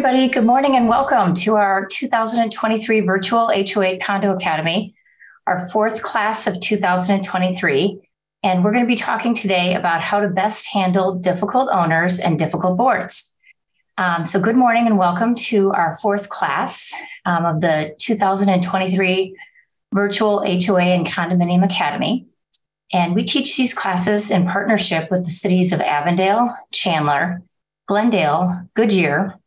everybody. Good morning and welcome to our 2023 virtual HOA Condo Academy, our fourth class of 2023. And we're going to be talking today about how to best handle difficult owners and difficult boards. So good morning and welcome to our fourth class of the 2023 virtual HOA and Condominium Academy. And we teach these classes in partnership with the cities of Avondale, Chandler, Glendale, Goodyear,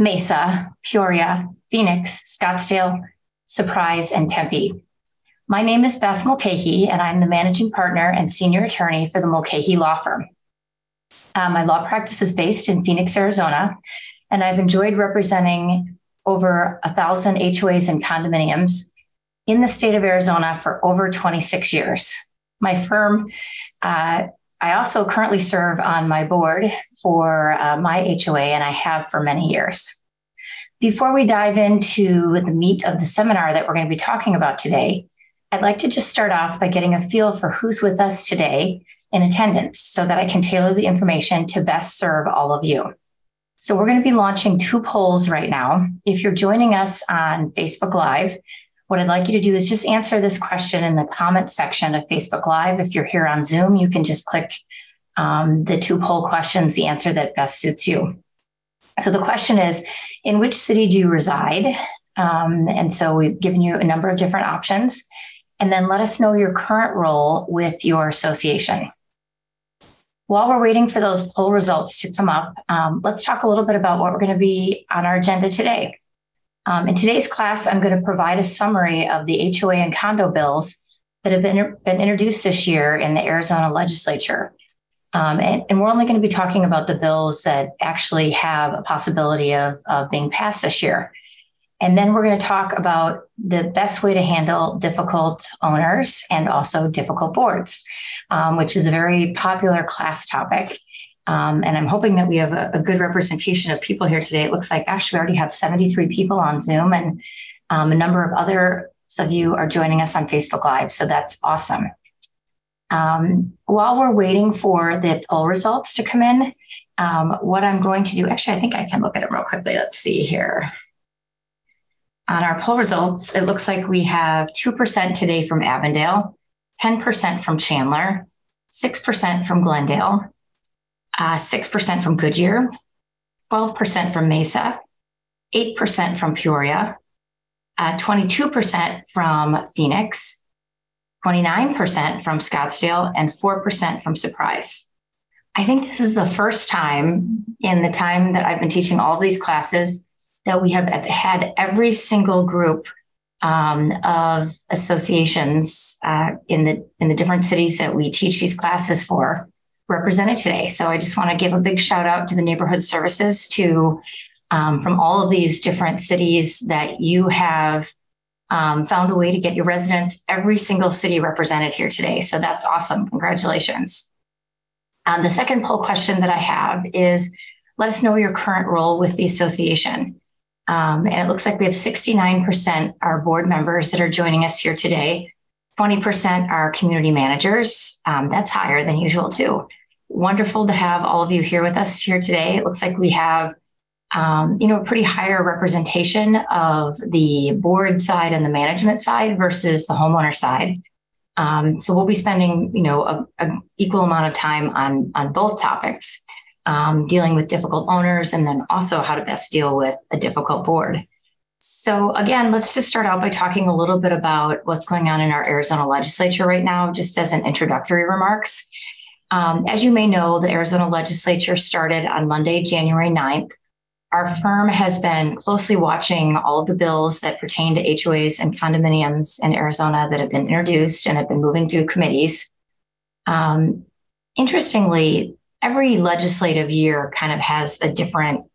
Mesa, Peoria, Phoenix, Scottsdale, Surprise, and Tempe. My name is Beth Mulcahy, and I'm the managing partner and senior attorney for the Mulcahy Law Firm. My law practice is based in Phoenix, Arizona, and I've enjoyed representing over 1,000 HOAs and condominiums in the state of Arizona for over 26 years. My firm, I also currently serve on my board for my HOA, and I have for many years. Before we dive into the meat of the seminar that we're going to be talking about today, I'd like to just start off by getting a feel for who's with us today in attendance so that I can tailor the information to best serve all of you. So we're going to be launching 2 polls right now. If you're joining us on Facebook Live, what I'd like you to do is just answer this question in the comment section of Facebook Live. If you're here on Zoom, you can just click the 2 poll questions, the answer that best suits you. So the question is, in which city do you reside? And so we've given you a number of different options. And then let us know your current role with your association. While we're waiting for those poll results to come up, let's talk a little bit about what we're going to be on our agenda today. In today's class, I'm going to provide a summary of the HOA and condo bills that have been introduced this year in the Arizona Legislature. And we're only going to be talking about the bills that actually have a possibility of being passed this year. And then we're going to talk about the best way to handle difficult owners and also difficult boards, which is a very popular class topic. And I'm hoping that we have a good representation of people here today. It looks like, gosh, we already have 73 people on Zoom, and a number of others of you are joining us on Facebook Live. So that's awesome. While we're waiting for the poll results to come in, what I'm going to do, actually, I think I can look at it real quickly. Let's see here. On our poll results, it looks like we have 2% today from Avondale, 10% from Chandler, 6% from Glendale, 6% from Goodyear, 12% from Mesa, 8% from Peoria, 22% from Phoenix, 29% from Scottsdale, and 4% from Surprise. I think this is the first time in the time that I've been teaching all of these classes that we have had every single group of associations in the different cities that we teach these classes for represented today. So I just want to give a big shout out to the neighborhood services from all of these different cities that you have found a way to get your residents, every single city represented here today. So that's awesome. Congratulations. The second poll question that I have is, let us know your current role with the association. And it looks like we have 69% are board members that are joining us here today. 20% are community managers. That's higher than usual too. Wonderful to have all of you here with us here today. It looks like we have, a pretty higher representation of the board side and the management side versus the homeowner side. So we'll be spending, an equal amount of time on both topics, dealing with difficult owners and then also how to best deal with a difficult board. So again, let's just start out by talking a little bit about what's going on in our Arizona legislature right now, just as an introductory remarks. As you may know, the Arizona legislature started on Monday, January 9th. Our firm has been closely watching all of the bills that pertain to HOAs and condominiums in Arizona that have been introduced and have been moving through committees. Interestingly, every legislative year kind of has a different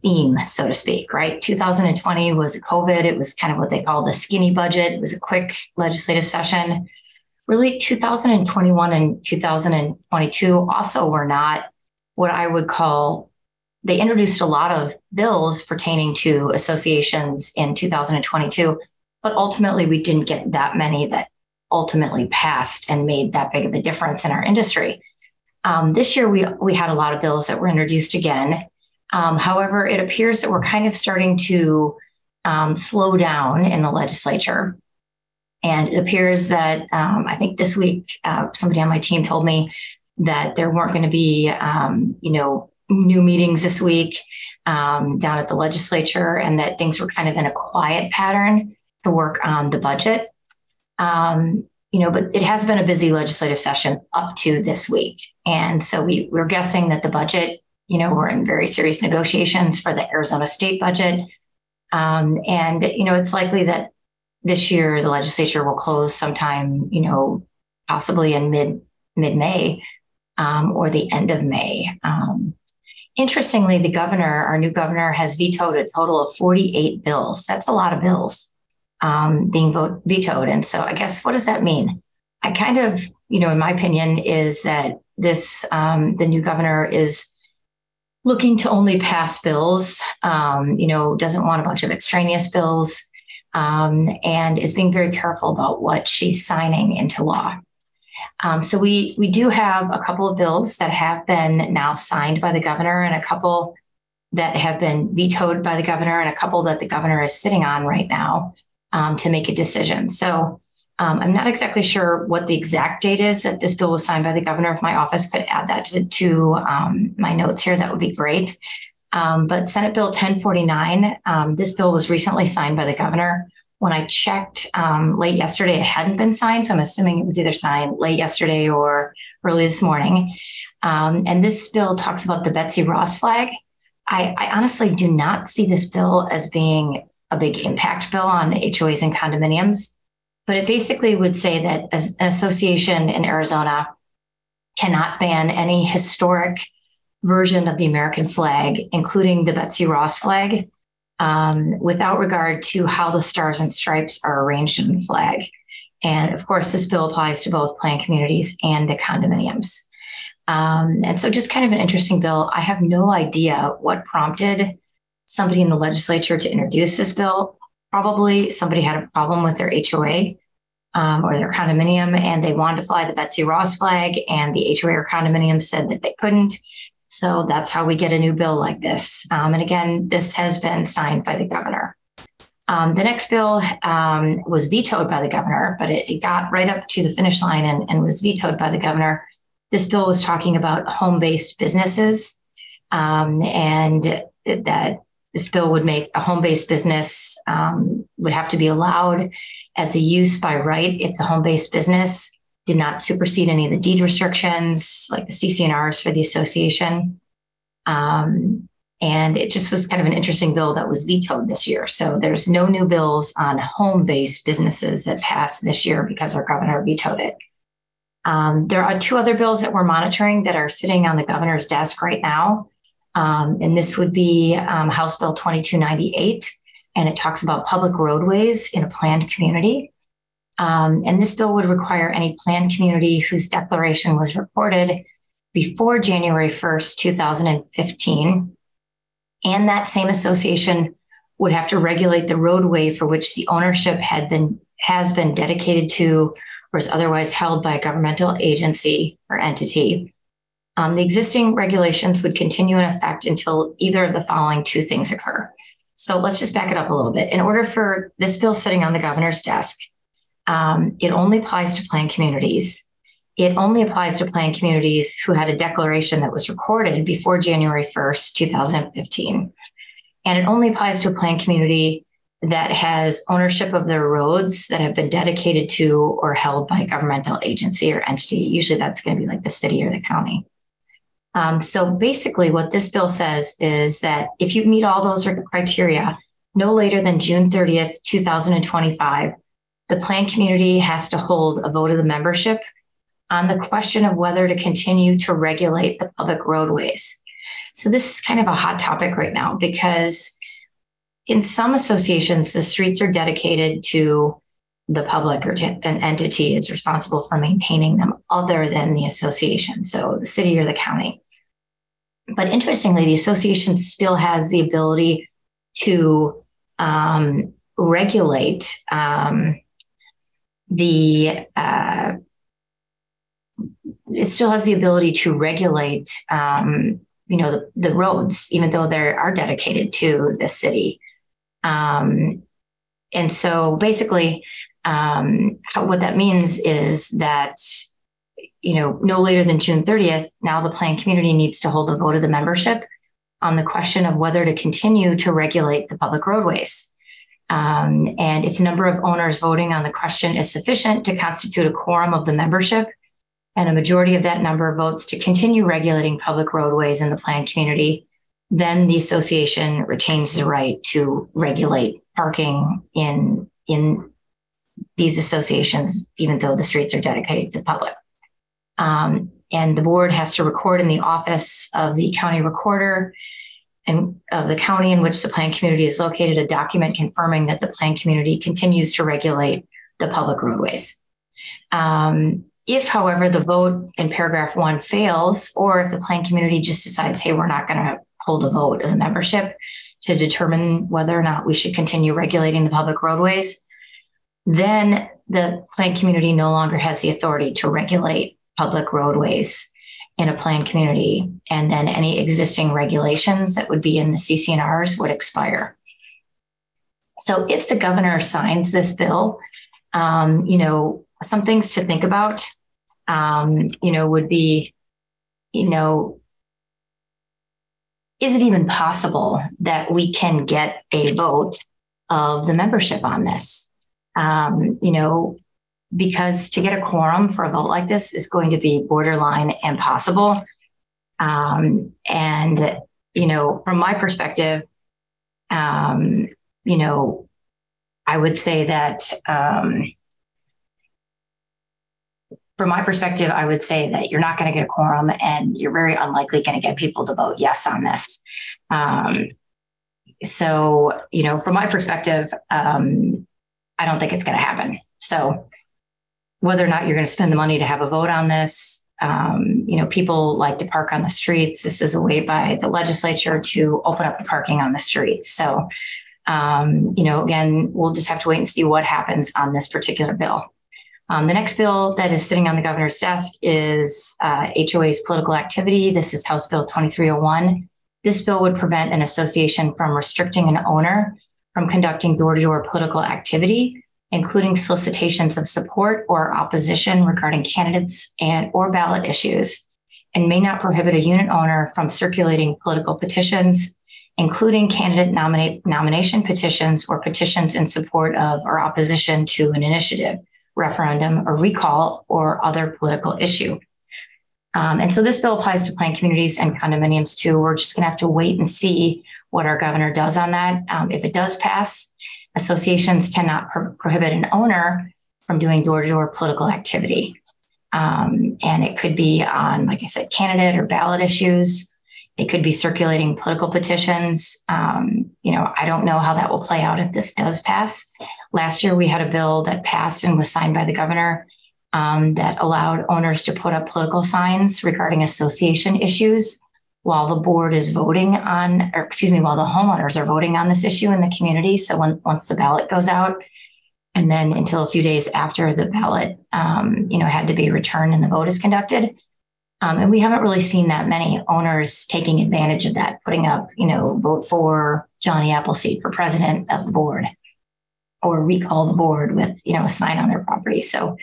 theme, so to speak, right? 2020 was COVID. It was kind of what they call the skinny budget. It was a quick legislative session. Really, 2021 and 2022 also were not what I would call, they introduced a lot of bills pertaining to associations in 2022, but ultimately we didn't get that many that ultimately passed and made that big of a difference in our industry. This year, we had a lot of bills that were introduced again. However, it appears that we're kind of starting to slow down in the legislature. And it appears that I think this week, somebody on my team told me that there weren't going to be, new meetings this week down at the legislature, and that things were kind of in a quiet pattern to work on the budget. But it has been a busy legislative session up to this week. And so we're guessing that the budget, we're in very serious negotiations for the Arizona state budget. It's likely that this year the legislature will close sometime, possibly in mid-May or the end of May. Interestingly, the governor, our new governor, has vetoed a total of 48 bills. That's a lot of bills being vetoed. And so I guess, what does that mean? I kind of, in my opinion, is that the new governor is looking to only pass bills, doesn't want a bunch of extraneous bills, and is being very careful about what she's signing into law. So we do have a couple of bills that have been now signed by the governor, and a couple that have been vetoed by the governor, and a couple that the governor is sitting on right now to make a decision. So I'm not exactly sure what the exact date is that this bill was signed by the governor. If my office could add that to my notes here, that would be great. But Senate Bill 1049, this bill was recently signed by the governor. When I checked late yesterday, it hadn't been signed. So I'm assuming it was either signed late yesterday or early this morning. And this bill talks about the Betsy Ross flag. I honestly do not see this bill as being a big impact bill on HOAs and condominiums. But it basically would say that as an association in Arizona cannot ban any historic version of the American flag, including the Betsy Ross flag, without regard to how the stars and stripes are arranged in the flag. And of course, this bill applies to both planned communities and the condominiums. And so just kind of an interesting bill. I have no idea what prompted somebody in the legislature to introduce this bill. Probably somebody had a problem with their HOA or their condominium, and they wanted to fly the Betsy Ross flag, and the HOA or condominium said that they couldn't. So that's how we get a new bill like this. And again, this has been signed by the governor. The next bill was vetoed by the governor, but it got right up to the finish line and was vetoed by the governor. This bill was talking about home-based businesses, and that this bill would make a home-based business would have to be allowed as a use by right if the home-based business did not supersede any of the deed restrictions, like the CC&Rs for the association. And it just was kind of an interesting bill that was vetoed this year. So there's no new bills on home-based businesses that passed this year because our governor vetoed it. There are two other bills that we're monitoring that are sitting on the governor's desk right now. And this would be House Bill 2298, and it talks about public roadways in a planned community. And this bill would require any planned community whose declaration was recorded before January 1st, 2015, and that same association would have to regulate the roadway for which the ownership has been dedicated to or is otherwise held by a governmental agency or entity. The existing regulations would continue in effect until either of the following two things occur. So let's just back it up a little bit. In order for this bill sitting on the governor's desk, it only applies to planned communities. It only applies to planned communities who had a declaration that was recorded before January 1st, 2015. And it only applies to a planned community that has ownership of their roads that have been dedicated to or held by a governmental agency or entity. Usually that's going to be like the city or the county. So basically what this bill says is that if you meet all those criteria, no later than June 30th, 2025, the planned community has to hold a vote of the membership on the question of whether to continue to regulate the public roadways. So this is kind of a hot topic right now because in some associations, the streets are dedicated to the public or to an entity is responsible for maintaining them other than the association, so the city or the county. But interestingly, the association still has the ability to regulate it still has the ability to regulate the roads, even though they are dedicated to the city. And so basically, what that means is that, no later than June 30th, now the planned community needs to hold a vote of the membership on the question of whether to continue to regulate the public roadways. And its number of owners voting on the question is sufficient to constitute a quorum of the membership, and a majority of that number votes to continue regulating public roadways in the planned community, then the association retains the right to regulate parking in these associations, even though the streets are dedicated to the public. And the board has to record in the office of the county recorder and of the county in which the planned community is located a document confirming that the planned community continues to regulate the public roadways. If, however, the vote in paragraph 1 fails, or if the planned community just decides, hey, we're not going to hold a vote of the membership to determine whether or not we should continue regulating the public roadways, then the planned community no longer has the authority to regulate public roadways in a planned community. And then any existing regulations that would be in the CC&Rs would expire. So if the governor signs this bill, some things to think about, would be, is it even possible that we can get a vote of the membership on this? Because to get a quorum for a vote like this is going to be borderline impossible. From my perspective, I would say that, you're not going to get a quorum, and you're very unlikely going to get people to vote yes on this. From my perspective, I don't think it's going to happen. So whether or not you're going to spend the money to have a vote on this, people like to park on the streets. This is a way by the legislature to open up the parking on the streets. So, again, we'll just have to wait and see what happens on this particular bill. The next bill that is sitting on the governor's desk is HOA's political activity. This is House Bill 2301. This bill would prevent an association from restricting an owner from conducting door-to-door political activity, including solicitations of support or opposition regarding candidates or ballot issues, and may not prohibit a unit owner from circulating political petitions, including candidate nomination petitions or petitions in support of or opposition to an initiative, referendum, or recall, or other political issue. And so this bill applies to planned communities and condominiums too. We're just going to have to wait and see what our governor does on that. If it does pass, associations cannot prohibit an owner from doing door-to-door political activity. And it could be on, like I said, candidate or ballot issues. It could be circulating political petitions. I don't know how that will play out if this does pass. Last year, we had a bill that passed and was signed by the governor that allowed owners to put up political signs regarding association issues while the board is voting on, while the homeowners are voting on this issue in the community. So once the ballot goes out, and then until a few days after the ballot, had to be returned and the vote is conducted. And we haven't really seen that many owners taking advantage of that, putting up, vote for Johnny Appleseed for president of the board, or recall the board with, a sign on their property. So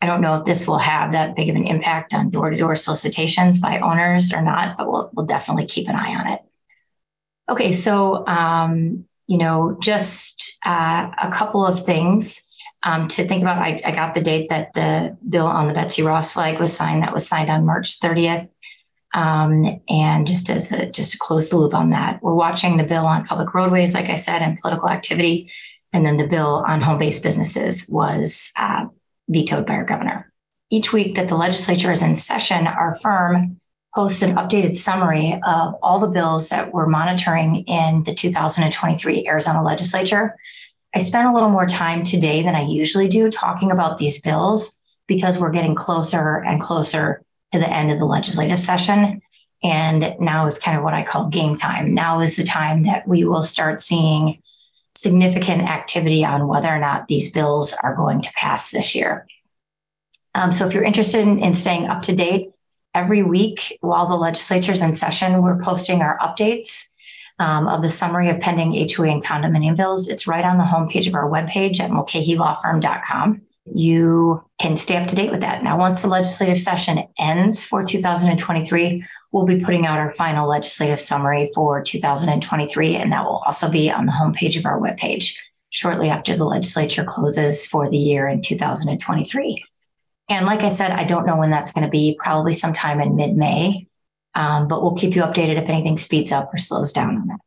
I don't know if this will have that big of an impact on door-to-door solicitations by owners or not, but we'll definitely keep an eye on it. Okay, so, just a couple of things to think about. I got the date that the bill on the Betsy Ross flag was signed. That was signed on March 30th. And just to close the loop on that, we're watching the bill on public roadways, like I said, and political activity. And then the bill on home-based businesses was vetoed by our governor. Each week that the legislature is in session, our firm posts an updated summary of all the bills that we're monitoring in the 2023 Arizona legislature. I spent a little more time today than I usually do talking about these bills because we're getting closer and closer to the end of the legislative session. And now is kind of what I call game time. Now is the time that we will start seeing significant activity on whether or not these bills are going to pass this year. So if you're interested in staying up to date every week while the legislature's in session, we're posting our updates of the summary of pending HOA and condominium bills. It's right on the homepage of our webpage at mulcahylawfirm.com. You can stay up to date with that. Now, once the legislative session ends for 2023, we'll be putting out our final legislative summary for 2023, and that will also be on the homepage of our webpage shortly after the legislature closes for the year in 2023. And like I said, I don't know when that's going to be, probably sometime in mid-May, but we'll keep you updated if anything speeds up or slows down on that.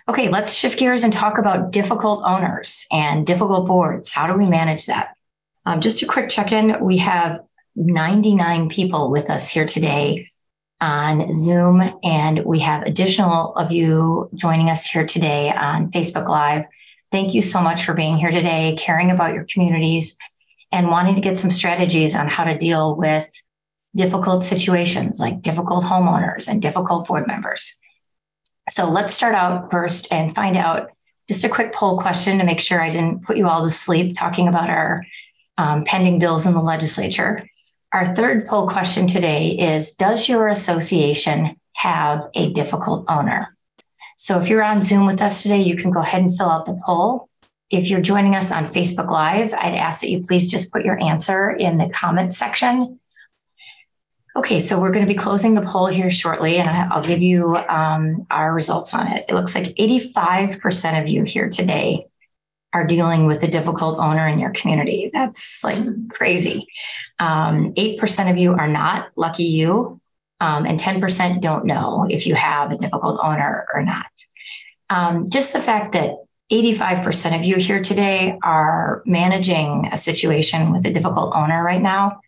Okay, let's shift gears and talk about difficult owners and difficult boards. How do we manage that? Just a quick check-in. We have 99 people with us here today on Zoom, and we have additional of you joining us here today on Facebook Live. Thank you so much for being here today, caring about your communities, and wanting to get some strategies on how to deal with difficult situations like difficult homeowners and difficult board members. So let's start out first and find out just a quick poll question to make sure I didn't put you all to sleep talking about our pending bills in the legislature. Our third poll question today is, does your association have a difficult owner? So if you're on Zoom with us today, you can go ahead and fill out the poll. If you're joining us on Facebook Live, I'd ask that you please just put your answer in the comment section. Okay, so we're going to be closing the poll here shortly, and I'll give you our results on it. It looks like 85% of you here today are dealing with a difficult owner in your community. That's like crazy. 8% of you are not, lucky you, and 10% don't know if you have a difficult owner or not. Just the fact that 85% of you here today are managing a situation with a difficult owner right now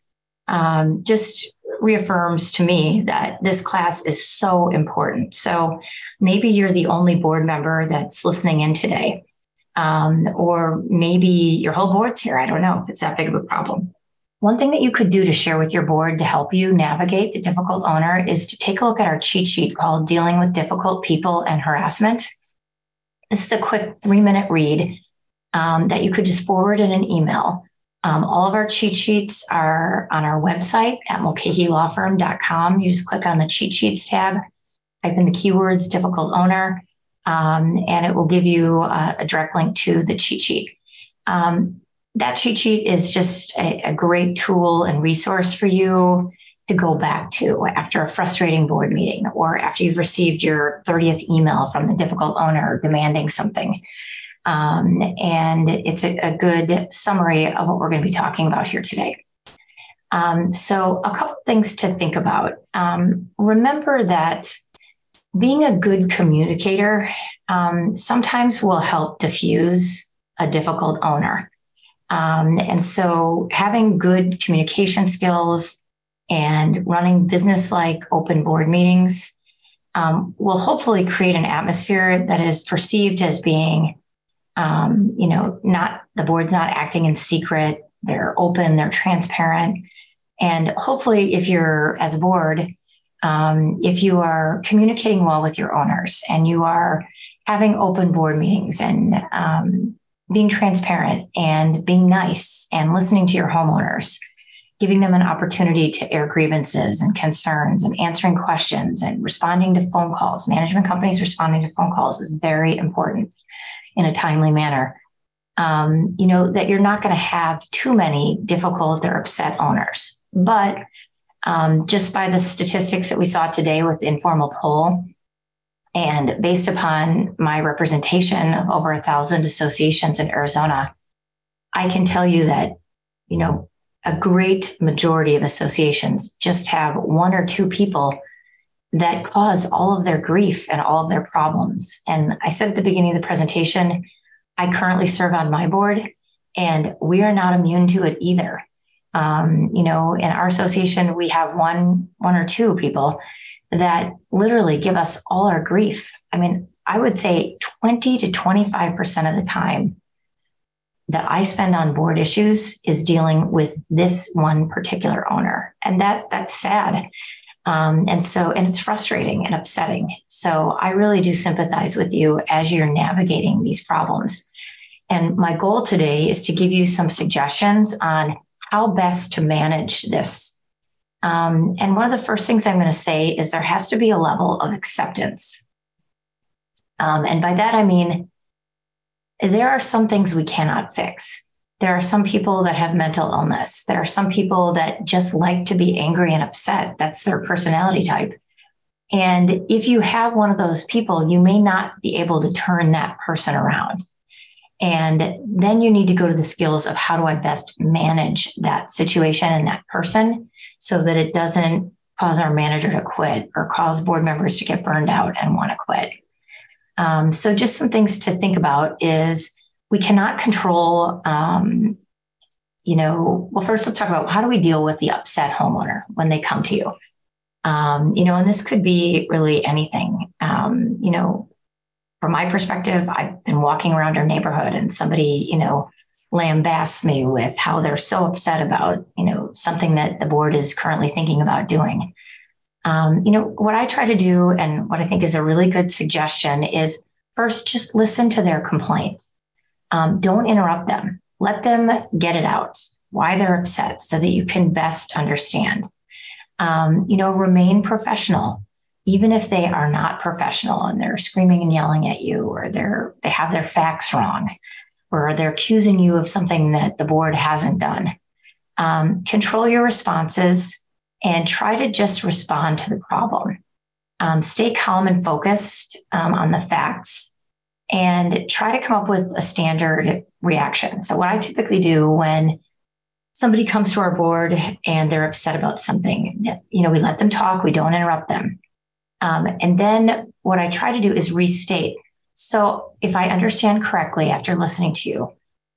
just reaffirms to me that this class is so important. So maybe you're the only board member that's listening in today. Or maybe your whole board's here. I don't know if it's that big of a problem. One thing that you could do to share with your board to help you navigate the difficult owner is to take a look at our cheat sheet called Dealing with Difficult People and Harassment. This is a quick 3-minute read that you could just forward in an email. All of our cheat sheets are on our website at mulcahylawfirm.com. You just click on the cheat sheets tab, type in the keywords difficult owner, and it will give you a direct link to the cheat sheet. That cheat sheet is just a great tool and resource for you to go back to after a frustrating board meeting or after you've received your 30th email from the difficult owner demanding something. And it's a good summary of what we're going to be talking about here today. So a couple things to think about. Remember that being a good communicator sometimes will help diffuse a difficult owner. And so having good communication skills and running business-like open board meetings will hopefully create an atmosphere that is perceived as being not the board's not acting in secret. They're open, they're transparent. And hopefully if you're, as a board, if you are communicating well with your owners and you are having open board meetings and being transparent and being nice and listening to your homeowners, giving them an opportunity to air grievances and concerns and answering questions and responding to phone calls. Management companies responding to phone calls is very important in a timely manner. That you're not going to have too many difficult or upset owners. But just by the statistics that we saw today with the informal poll, and based upon my representation of over 1,000 associations in Arizona, I can tell you that, a great majority of associations just have 1 or 2 people that cause all of their grief and all of their problems. And I said at the beginning of the presentation, I currently serve on my board, and we are not immune to it either. In our association, we have one or 2 people that literally give us all our grief. I mean, I would say 20 to 25% of the time that I spend on board issues is dealing with this one particular owner. And that's sad. And it's frustrating and upsetting. So I really do sympathize with you as you're navigating these problems. And my goal today is to give you some suggestions on how best to manage this And one of the first things I'm going to say is there has to be a level of acceptance. And by that, I mean, there are some things we cannot fix. There are some people that have mental illness. There are some people that just like to be angry and upset. That's their personality type. And if you have one of those people, you may not be able to turn that person around. And then you need to go to the skills of how do I best manage that situation and that person so that it doesn't cause our manager to quit or cause board members to get burned out and want to quit. So just some things to think about is we cannot control, well, first let's talk about how do we deal with the upset homeowner when they come to you? And this could be really anything. From my perspective, I've been walking around our neighborhood and somebody, lambasts me with how they're so upset about, something that the board is currently thinking about doing. What I try to do and what I think is a really good suggestion is first, just listen to their complaint. Don't interrupt them. Let them get it out, why they're upset so that you can best understand. Remain professional, even if they are not professional and they're screaming and yelling at you, or they have their facts wrong, or they're accusing you of something that the board hasn't done. Control your responses and try to just respond to the problem. Stay calm and focused on the facts and try to come up with a standard reaction. So what I typically do when somebody comes to our board and they're upset about something, we let them talk, we don't interrupt them. And then what I try to do is restate. So if I understand correctly, after listening to you,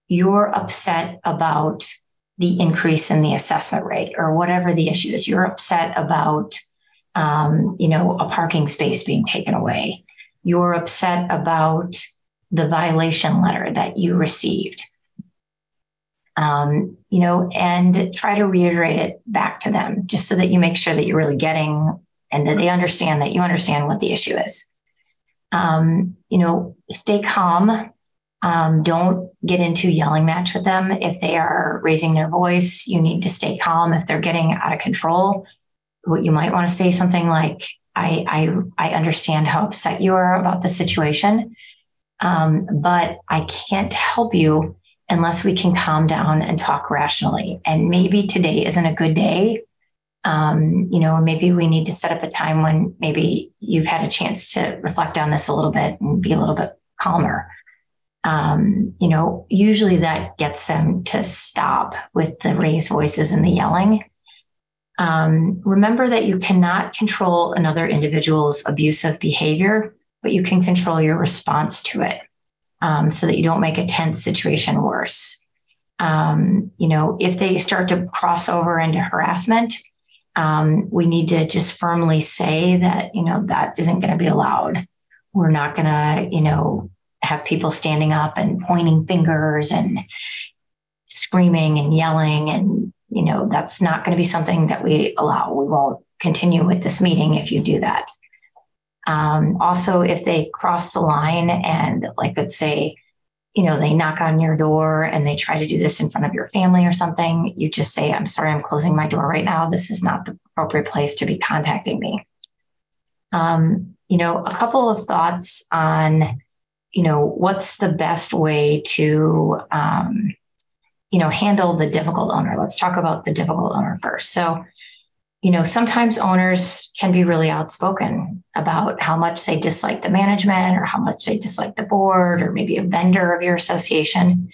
you're upset about the increase in the assessment rate or whatever the issue is. You're upset about, a parking space being taken away. You're upset about the violation letter that you received. And try to reiterate it back to them just so that you make sure that you're really getting and that they understand that you understand what the issue is. Stay calm. Don't get into yelling match with them. If they are raising their voice, you need to stay calm. If they're getting out of control, what you might want to say something like, I understand how upset you are about the situation, but I can't help you unless we can calm down and talk rationally. And maybe today isn't a good day. Maybe we need to set up a time when maybe you've had a chance to reflect on this a little bit and be a little bit calmer. Usually that gets them to stop with the raised voices and the yelling. Remember that you cannot control another individual's abusive behavior, but you can control your response to it. So that you don't make a tense situation worse. If they start to cross over into harassment, we need to just firmly say that, that isn't going to be allowed. We're not going to, have people standing up and pointing fingers and screaming and yelling. And, that's not going to be something that we allow. We won't continue with this meeting if you do that. Also, if they cross the line and let's say, they knock on your door and they try to do this in front of your family or something, you just say, I'm sorry, I'm closing my door right now. This is not the appropriate place to be contacting me. A couple of thoughts on, what's the best way to, handle the difficult owner. Let's talk about the difficult owner first. So, sometimes owners can be really outspoken about how much they dislike the management or how much they dislike the board or maybe a vendor of your association.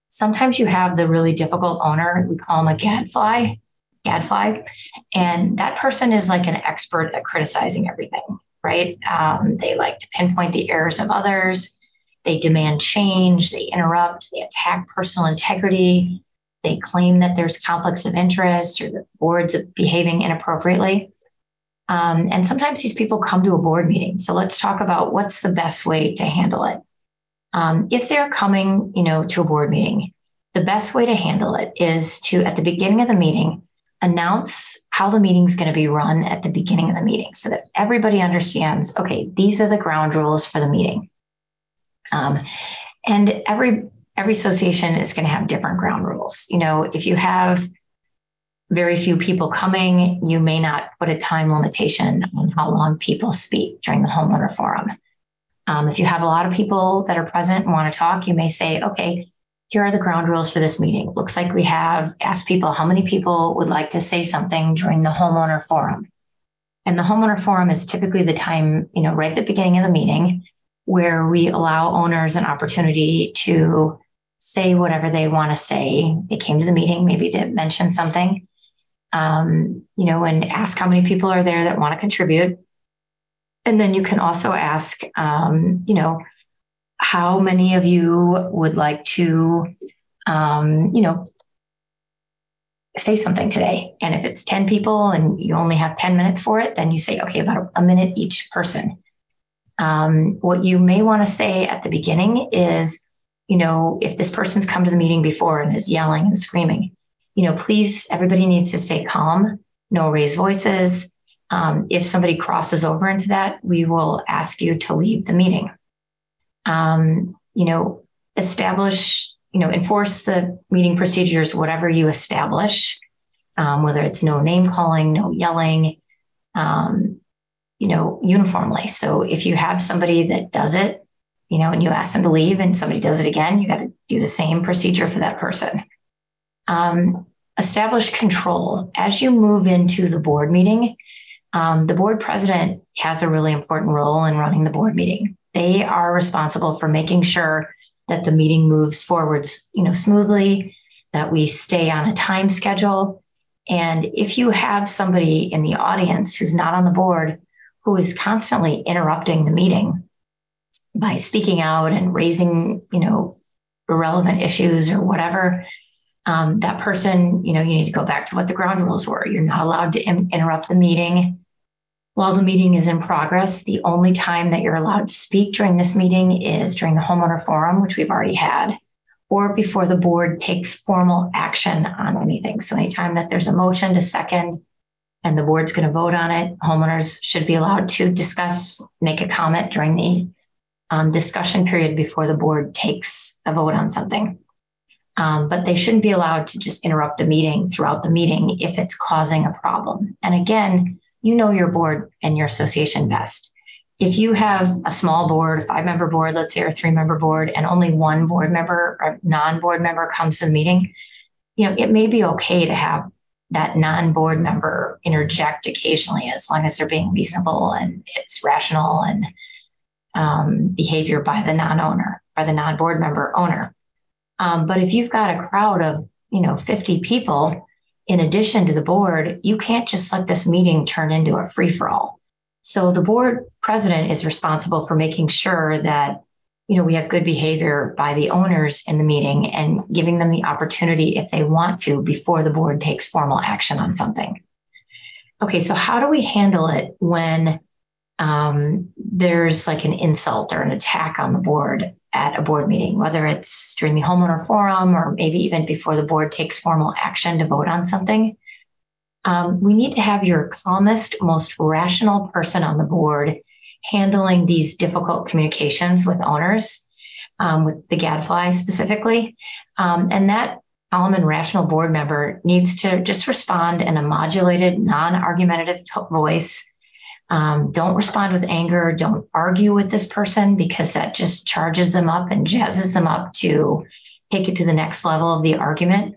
Sometimes you have the really difficult owner, we call them a gadfly, and that person is like an expert at criticizing everything, right? They like to pinpoint the errors of others. They demand change, they interrupt, they attack personal integrity. They claim that there's conflicts of interest or the board's behaving inappropriately. And sometimes these people come to a board meeting. So let's talk about what's the best way to handle it. If they're coming, to a board meeting, the best way to handle it is to, at the beginning of the meeting, announce how the meeting's going to be run at the beginning of the meeting so that everybody understands, okay, these are the ground rules for the meeting. And every association is going to have different ground rules. If you have very few people coming, you may not put a time limitation on how long people speak during the homeowner forum. If you have a lot of people that are present and want to talk, you may say, okay, here are the ground rules for this meeting. Looks like we have asked people how many people would like to say something during the homeowner forum. And the homeowner forum is typically the time, right at the beginning of the meeting, where we allow owners an opportunity to say whatever they want to say. They came to the meeting, maybe to mention something, and ask how many people are there that want to contribute. And then you can also ask, how many of you would like to, say something today. And if it's 10 people and you only have 10 minutes for it, then you say, okay, about a minute each person. What you may want to say at the beginning is, if this person's come to the meeting before and is yelling and screaming, please, everybody needs to stay calm, no raised voices. If somebody crosses over into that, we will ask you to leave the meeting. Enforce the meeting procedures, whatever you establish, whether it's no name calling, no yelling, uniformly. So if you have somebody that does it, and you ask them to leave and somebody does it again, you got to do the same procedure for that person. Establish control. As you move into the board meeting, the board president has a really important role in running the board meeting. They are responsible for making sure that the meeting moves forwards, smoothly, that we stay on a time schedule. And if you have somebody in the audience who's not on the board, who is constantly interrupting the meeting by speaking out and raising, irrelevant issues or whatever, that person, you need to go back to what the ground rules were. You're not allowed to interrupt the meeting while the meeting is in progress. The only time that you're allowed to speak during this meeting is during the homeowner forum, which we've already had, or before the board takes formal action on anything. So anytime that there's a motion to second and the board's going to vote on it, homeowners should be allowed to discuss, make a comment during the discussion period before the board takes a vote on something. But they shouldn't be allowed to just interrupt the meeting throughout the meeting if it's causing a problem. And again, your board and your association best. If you have a small board, a 5-member board, let's say, or a 3-member board, and only one board member or non-board member comes to the meeting, it may be okay to have that non-board member interject occasionally, as long as they're being reasonable and it's rational and behavior by the non-owner, by the non-board member owner. But if you've got a crowd of, 50 people, in addition to the board, you can't just let this meeting turn into a free-for-all. So the board president is responsible for making sure that, we have good behavior by the owners in the meeting and giving them the opportunity if they want to before the board takes formal action on something. Okay, so how do we handle it when there's like an insult or an attack on the board at a board meeting, whether it's during the homeowner forum or maybe even before the board takes formal action to vote on something? We need to have your calmest, most rational person on the board handling these difficult communications with owners, with the gadfly specifically. And that calm and rational board member needs to just respond in a modulated, non-argumentative voice. Don't respond with anger. Don't argue with this person, because that just charges them up and jazzes them up to take it to the next level of the argument.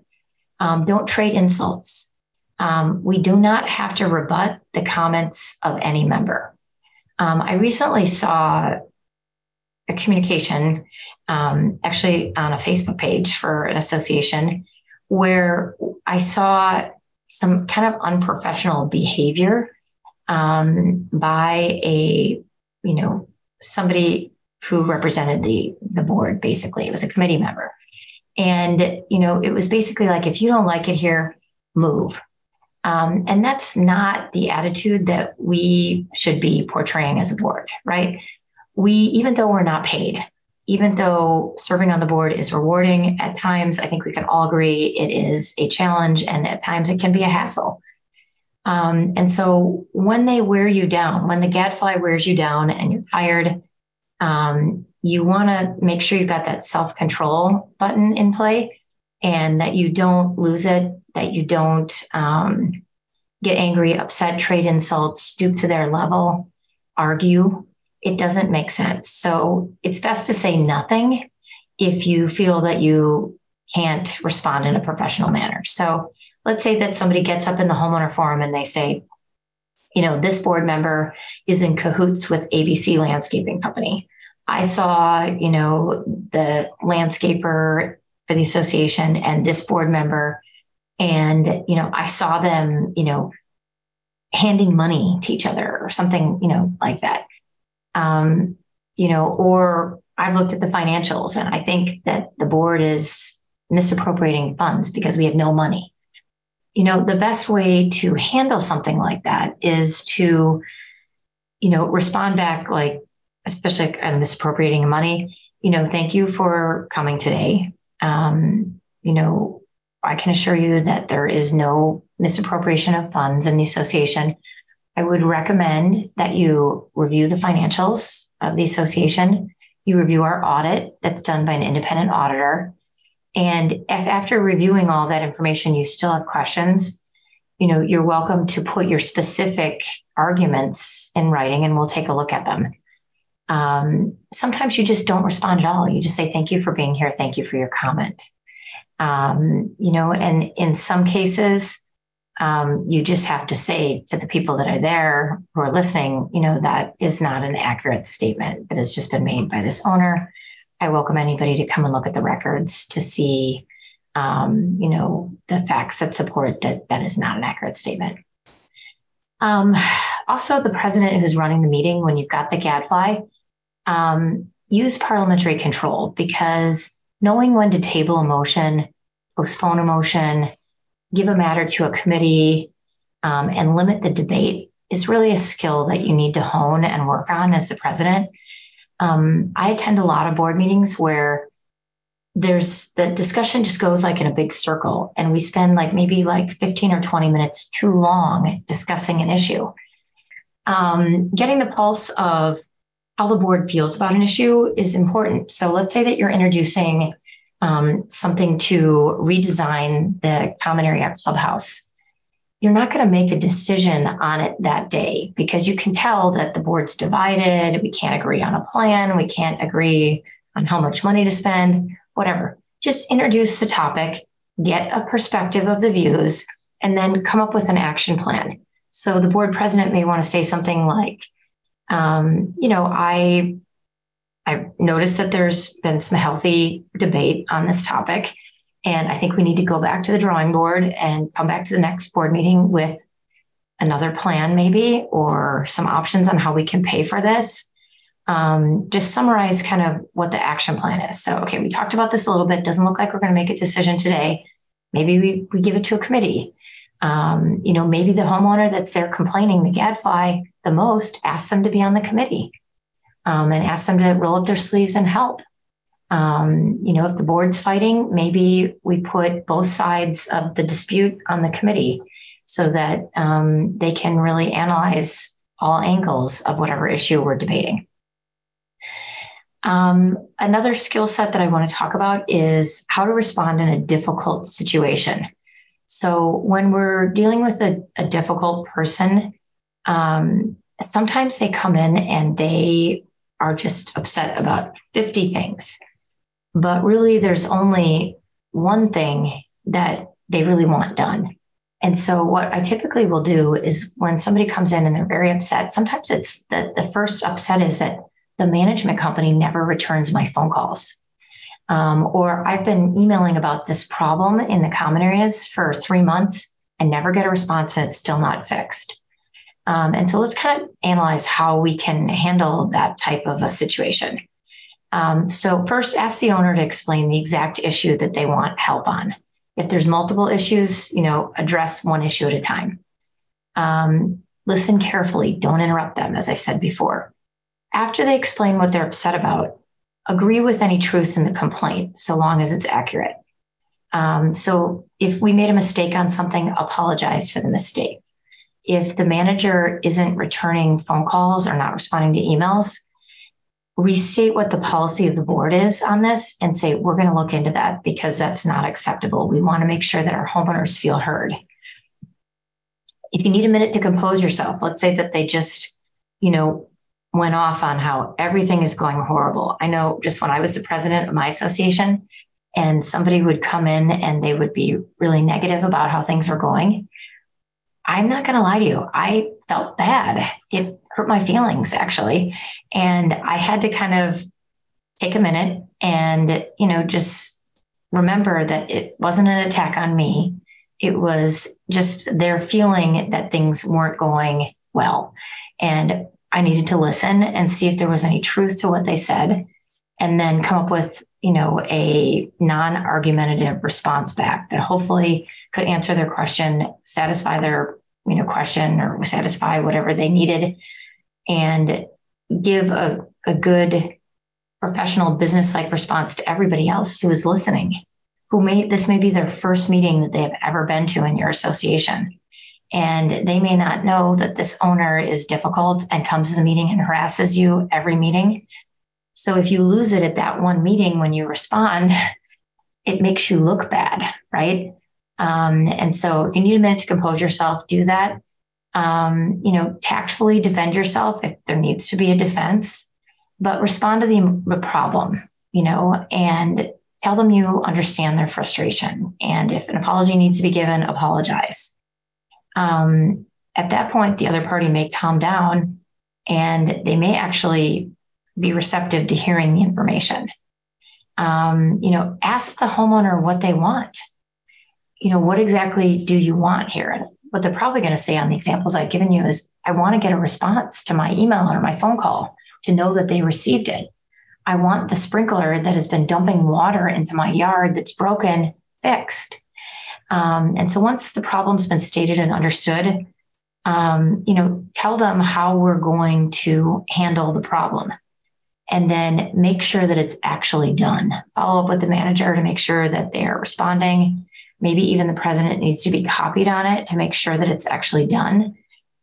Don't trade insults. We do not have to rebut the comments of any member. I recently saw a communication, actually on a Facebook page for an association, where I saw some kind of unprofessional behavior by a, somebody who represented the board. Basically, it was a committee member. And, it was basically like, if you don't like it here, move. And that's not the attitude that we should be portraying as a board, right? Even though we're not paid, even though serving on the board is rewarding at times, I think we can all agree it is a challenge, and at times it can be a hassle. And so when they wear you down, when the gadfly wears you down and you're tired, you want to make sure you've got that self-control button in play, and that you don't lose it, that you don't get angry, upset, trade insults, stoop to their level, argue. It doesn't make sense. So it's best to say nothing if you feel that you can't respond in a professional manner. So let's say that somebody gets up in the homeowner forum and they say, this board member is in cahoots with ABC Landscaping Company. I saw, the landscaper for the association and this board member, and, I saw them, handing money to each other or something, like that. Or I've looked at the financials and I think that the board is misappropriating funds because we have no money. The best way to handle something like that is to, respond back, like, especially like, I'm misappropriating money, thank you for coming today. I can assure you that there is no misappropriation of funds in the association. I would recommend that you review the financials of the association. You review our audit that's done by an independent auditor. And if after reviewing all that information, you still have questions, you're welcome to put your specific arguments in writing and we'll take a look at them. Sometimes you just don't respond at all. You just say, thank you for being here. Thank you for your comment. And in some cases, you just have to say to the people that are there who are listening, that is not an accurate statement that has just been made by this owner. I welcome anybody to come and look at the records to see, the facts that support that that is not an accurate statement. Also, the president who's running the meeting, when you've got the gadfly, use parliamentary control, because knowing when to table a motion, postpone a motion, give a matter to a committee, and limit the debate is really a skill that you need to hone and work on as the president. I attend a lot of board meetings where the discussion just goes like in a big circle and we spend maybe 15 or 20 minutes too long discussing an issue. Getting the pulse of how the board feels about an issue is important. So let's say that you're introducing something to redesign the common area clubhouse. You're not going to make a decision on it that day because you can tell that the board's divided. We can't agree on a plan. We can't agree on how much money to spend, whatever. Just introduce the topic, get a perspective of the views, and then come up with an action plan. So the board president may want to say something like, I've noticed that there's been some healthy debate on this topic, and I think we need to go back to the drawing board and come back to the next board meeting with another plan maybe, or some options on how we can pay for this. Just summarize kind of what the action plan is. So, okay, we talked about this a little bit. Doesn't look like we're going to make a decision today. Maybe we give it to a committee. Maybe the homeowner that's there complaining the gadfly the most, ask them to be on the committee, and ask them to roll up their sleeves and help. If the board's fighting, maybe we put both sides of the dispute on the committee so that they can really analyze all angles of whatever issue we're debating. Another skill set that I want to talk about is how to respond in a difficult situation. So when we're dealing with a difficult person, sometimes they come in and they are just upset about 50 things, but really there's only one thing that they really want done. And so what I typically will do is when somebody comes in and they're very upset, sometimes it's the first upset is that the management company never returns my phone calls. Or I've been emailing about this problem in the common areas for 3 months and never get a response and it's still not fixed. And so let's kind of analyze how we can handle that type of a situation. So first, ask the owner to explain the exact issue that they want help on. If there's multiple issues, address one issue at a time. Listen carefully. Don't interrupt them, as I said before. After they explain what they're upset about, agree with any truth in the complaint, so long as it's accurate. So if we made a mistake on something, apologize for the mistake. If the manager isn't returning phone calls or not responding to emails, restate what the policy of the board is on this and say, we're going to look into that because that's not acceptable. We want to make sure that our homeowners feel heard. If you need a minute to compose yourself, let's say that they just, went off on how everything is going horrible. I know just when I was the president of my association and somebody would come in and they would be really negative about how things were going, I'm not going to lie to you. I felt bad. It hurt my feelings, actually. And I had to kind of take a minute and, just remember that it wasn't an attack on me. It was just their feeling that things weren't going well. And I needed to listen and see if there was any truth to what they said, and then come up with, a non-argumentative response back that hopefully could answer their question, satisfy their, question, or satisfy whatever they needed, and give a good professional business-like response to everybody else who is listening, this may be their first meeting that they have ever been to in your association. And they may not know that this owner is difficult and comes to the meeting and harasses you every meeting. So if you lose it at that one meeting when you respond, it makes you look bad, right? And so if you need a minute to compose yourself, do that. Tactfully defend yourself if there needs to be a defense, but respond to the problem, and tell them you understand their frustration. And if an apology needs to be given, apologize. At that point, the other party may calm down and they may actually be receptive to hearing the information. Ask the homeowner what they want. What exactly do you want here? And what they're probably going to say on the examples I've given you is, I want to get a response to my email or my phone call to know that they received it. I want the sprinkler that has been dumping water into my yard that's broken fixed. And so once the problem's been stated and understood, tell them how we're going to handle the problem, and then make sure that it's actually done. Follow up with the manager to make sure that they're responding. Maybe even the president needs to be copied on it to make sure that it's actually done.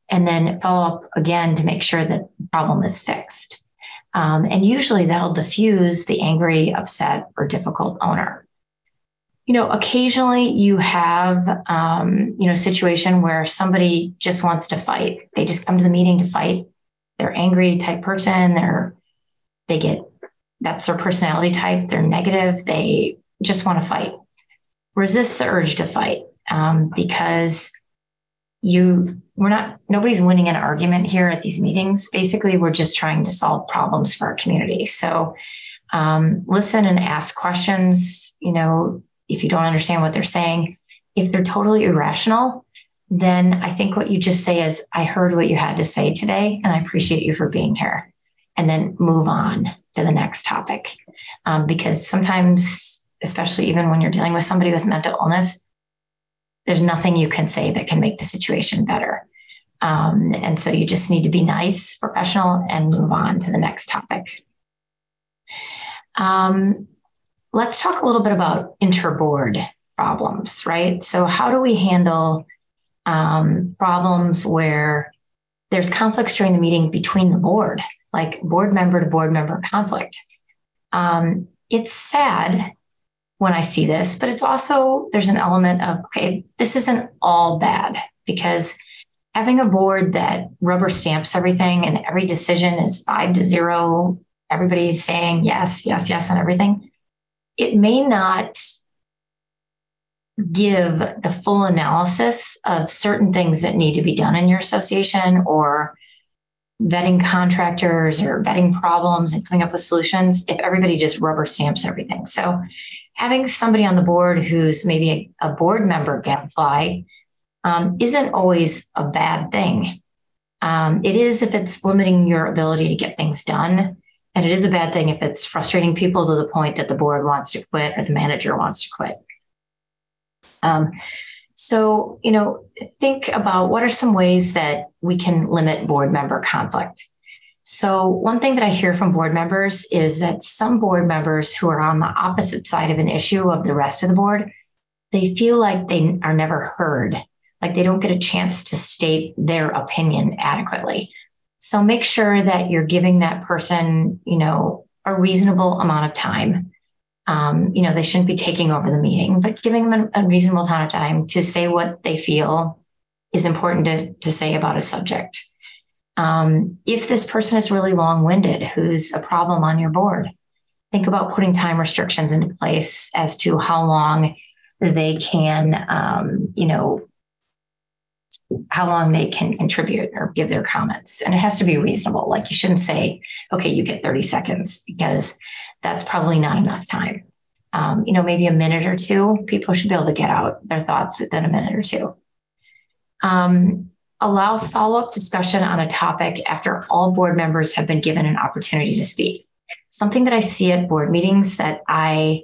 And then follow up again to make sure that the problem is fixed. And usually that'll diffuse the angry, upset, or difficult owner. Occasionally you have, a situation where somebody just wants to fight. They just come to the meeting to fight. They're angry type person. That's their personality type. They're negative. They just want to fight. Resist the urge to fight, because nobody's winning an argument here at these meetings. Basically, we're just trying to solve problems for our community. So listen and ask questions, if you don't understand what they're saying. If they're totally irrational, then I think what you just say is, I heard what you had to say today, and I appreciate you for being here. And then move on to the next topic. Because sometimes, especially even when you're dealing with somebody with mental illness, there's nothing you can say that can make the situation better. And so you just need to be nice, professional, and move on to the next topic. Let's talk a little bit about interboard problems, right? So how do we handle problems where there's conflicts during the meeting between the board, like board member to board member conflict? It's sad when I see this, but it's also, there's an element of, okay, this isn't all bad, because having a board that rubber stamps everything and every decision is 5-0, everybody's saying yes, yes, yes, and everything, it may not give the full analysis of certain things that need to be done in your association, or vetting contractors or vetting problems and coming up with solutions if everybody just rubber stamps everything. So having somebody on the board who's maybe a board member gadfly isn't always a bad thing. It is if it's limiting your ability to get things done. And it is a bad thing if it's frustrating people to the point that the board wants to quit or the manager wants to quit. So, think about what are some ways that we can limit board member conflict. So one thing that I hear from board members is that some board members who are on the opposite side of an issue of the rest of the board, they feel like they are never heard, like they don't get a chance to state their opinion adequately. So make sure that you're giving that person, a reasonable amount of time. They shouldn't be taking over the meeting, but giving them a reasonable amount of time to say what they feel is important to say about a subject. If this person is really long-winded, who's a problem on your board, think about putting time restrictions into place as to how long they can, how long they can contribute or give their comments. And it has to be reasonable. Like, you shouldn't say, okay, you get 30 seconds, because that's probably not enough time. Maybe a minute or two, people should be able to get out their thoughts within a minute or two. Allow follow-up discussion on a topic after all board members have been given an opportunity to speak. Something that I see at board meetings that I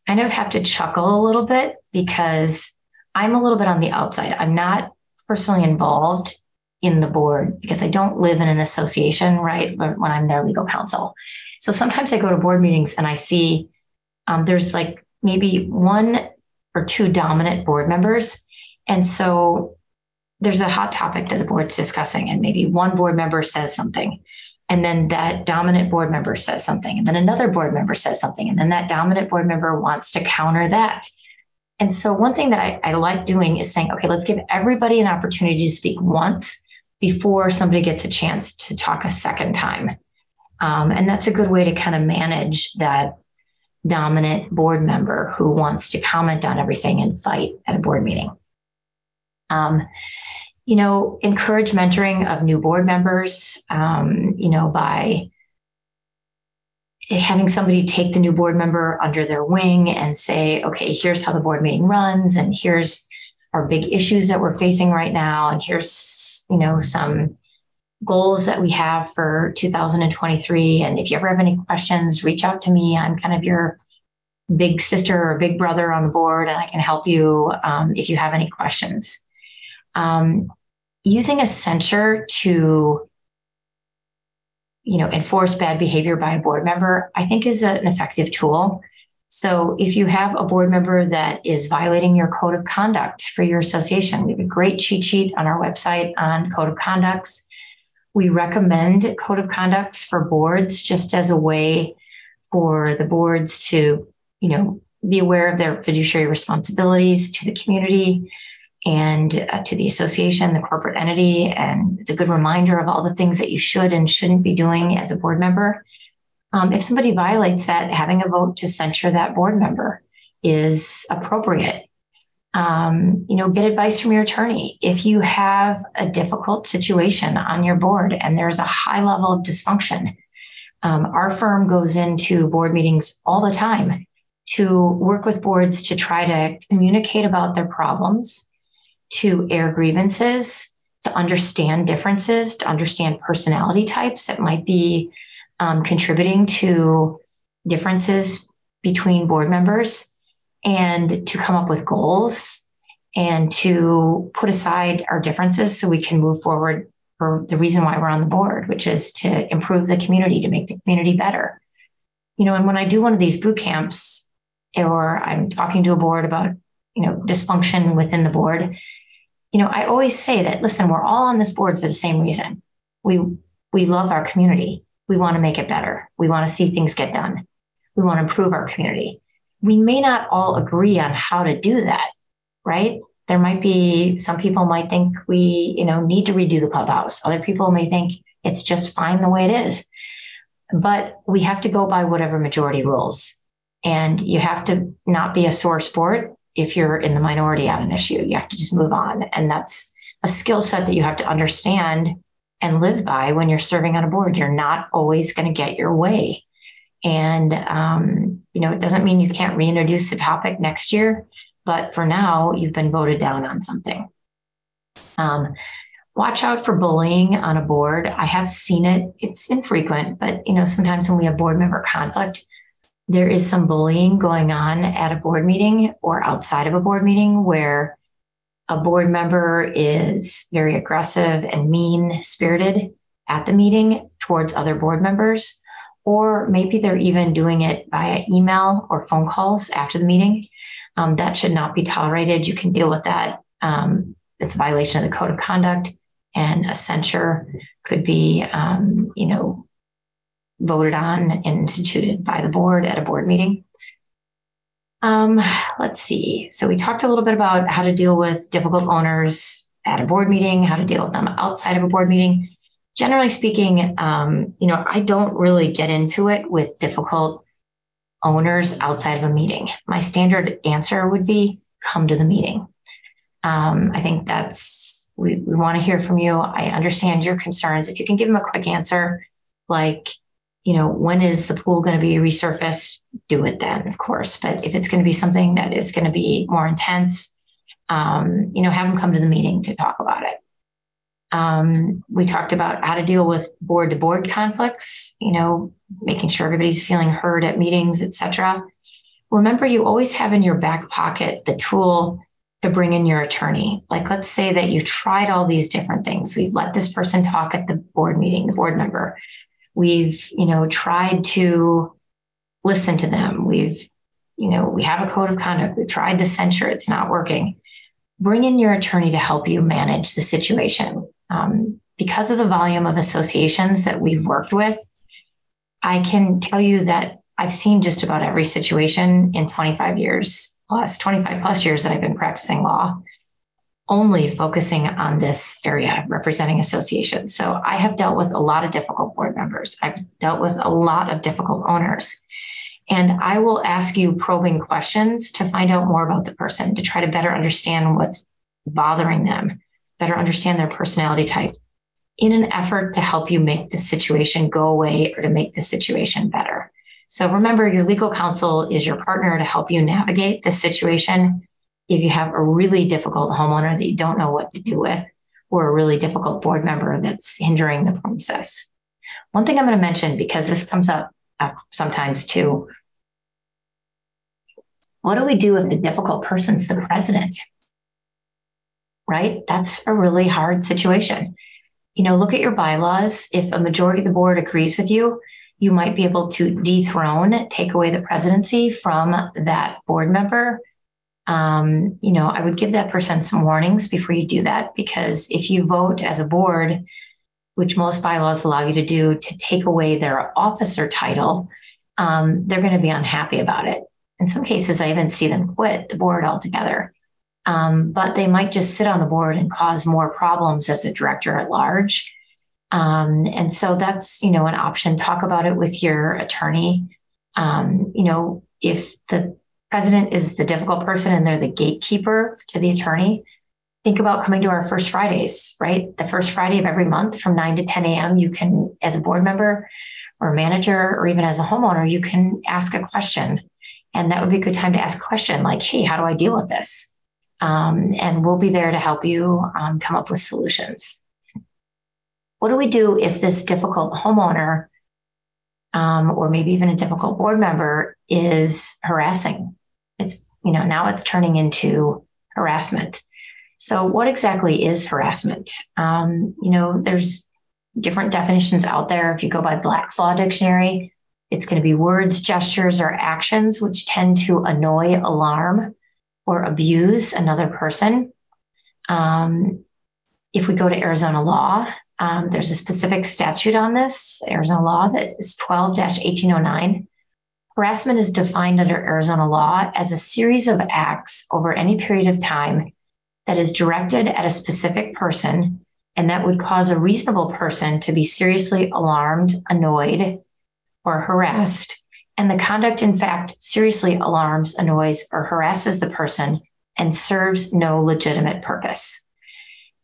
kind of have to chuckle a little bit, because I'm a little bit on the outside. I'm not personally involved in the board because I don't live in an association, right? But when I'm their legal counsel. So sometimes I go to board meetings and I see there's like maybe one or two dominant board members. And so there's a hot topic that the board's discussing, and maybe one board member says something, and then that dominant board member says something, and then another board member says something, and then that dominant board member wants to counter that. And so one thing that I like doing is saying, okay, let's give everybody an opportunity to speak once before somebody gets a chance to talk a second time. And that's a good way to kind of manage that dominant board member who wants to comment on everything and fight at a board meeting. Encourage mentoring of new board members, by having somebody take the new board member under their wing and say, okay, here's how the board meeting runs, and here's our big issues that we're facing right now, and here's, some goals that we have for 2023. And if you ever have any questions, reach out to me. I'm kind of your big sister or big brother on the board, and I can help you if you have any questions. Using a censure to, enforce bad behavior by a board member, I think is an effective tool. So if you have a board member that is violating your code of conduct for your association, we have a great cheat sheet on our website on code of conducts. We recommend code of conducts for boards just as a way for the boards to, be aware of their fiduciary responsibilities to the community and to the association, the corporate entity. And it's a good reminder of all the things that you should and shouldn't be doing as a board member. If somebody violates that, having a vote to censure that board member is appropriate. Get advice from your attorney. If you have a difficult situation on your board and there's a high level of dysfunction, our firm goes into board meetings all the time to work with boards to try to communicate about their problems, to air grievances, to understand differences, to understand personality types that might be contributing to differences between board members, and to come up with goals and to put aside our differences so we can move forward for the reason why we're on the board, which is to improve the community, to make the community better. And when I do one of these boot camps, or I'm talking to a board about, dysfunction within the board, I always say that, listen, we're all on this board for the same reason. We love our community. We want to make it better. We want to see things get done. We want to improve our community. We may not all agree on how to do that, right? There might be, some people might think we, need to redo the clubhouse. Other people may think it's just fine the way it is. But we have to go by whatever majority rules. And you have to not be a sore sport if you're in the minority on an issue. You have to just move on. And that's a skill set that you have to understand and live by when you're serving on a board. You're not always going to get your way. And, it doesn't mean you can't reintroduce the topic next year, but for now, you've been voted down on something. Watch out for bullying on a board. I have seen it. It's infrequent, but, sometimes when we have board member conflict, there is some bullying going on at a board meeting or outside of a board meeting where a board member is very aggressive and mean-spirited at the meeting towards other board members, or maybe they're even doing it via email or phone calls after the meeting. That should not be tolerated. You can deal with that. It's a violation of the code of conduct, and a censure could be, voted on and instituted by the board at a board meeting. Let's see. So we talked a little bit about how to deal with difficult owners at a board meeting, how to deal with them outside of a board meeting. Generally speaking, I don't really get into it with difficult owners outside of a meeting. My standard answer would be come to the meeting. I think we want to hear from you. I understand your concerns. If you can give them a quick answer, like, when is the pool going to be resurfaced? Do it then, of course. But if it's going to be something that is going to be more intense, have them come to the meeting to talk about it. We talked about how to deal with board-to-board conflicts, making sure everybody's feeling heard at meetings, etc. Remember, you always have in your back pocket the tool to bring in your attorney. Like, let's say that you've tried all these different things. We've let this person talk at the board meeting, the board member. We've, tried to listen to them. We have a code of conduct. We've tried the censure. It's not working. Bring in your attorney to help you manage the situation. Because of the volume of associations that we've worked with, I can tell you that I've seen just about every situation in 25 plus years that I've been practicing law, only focusing on this area, representing associations. So I have dealt with a lot of difficult board members. I've dealt with a lot of difficult owners. And I will ask you probing questions to find out more about the person, to try to better understand what's bothering them, better understand their personality type, in an effort to help you make the situation go away or to make the situation better. So remember, your legal counsel is your partner to help you navigate the situation. If you have a really difficult homeowner that you don't know what to do with, or a really difficult board member that's hindering the process. One thing I'm going to mention, because this comes up sometimes too, what do we do if the difficult person's the president? Right? That's a really hard situation. Look at your bylaws. If a majority of the board agrees with you, you might be able to take away the presidency from that board member. I would give that person some warnings before you do that, because if you vote as a board, which most bylaws allow you to do, to take away their officer title, they're going to be unhappy about it. In some cases, I even see them quit the board altogether. But they might just sit on the board and cause more problems as a director at large. And so that's, an option. Talk about it with your attorney. If the president is the difficult person and they're the gatekeeper to the attorney, think about coming to our First Fridays, right? The first Friday of every month from 9 to 10 a.m., you can, as a board member or a manager, or even as a homeowner, you can ask a question. And that would be a good time to ask a question like, hey, how do I deal with this? And we'll be there to help you come up with solutions. What do we do if this difficult homeowner or maybe even a difficult board member is harassing? Now it's turning into harassment. So what exactly is harassment? There's different definitions out there. If you go by Black's Law Dictionary, it's going to be words, gestures, or actions which tend to annoy, alarm, or abuse another person. If we go to Arizona law, there's a specific statute on this, Arizona law, that is 12-1809. Harassment is defined under Arizona law as a series of acts over any period of time that is directed at a specific person and that would cause a reasonable person to be seriously alarmed, annoyed, or harassed. And the conduct, in fact, seriously alarms, annoys, or harasses the person and serves no legitimate purpose.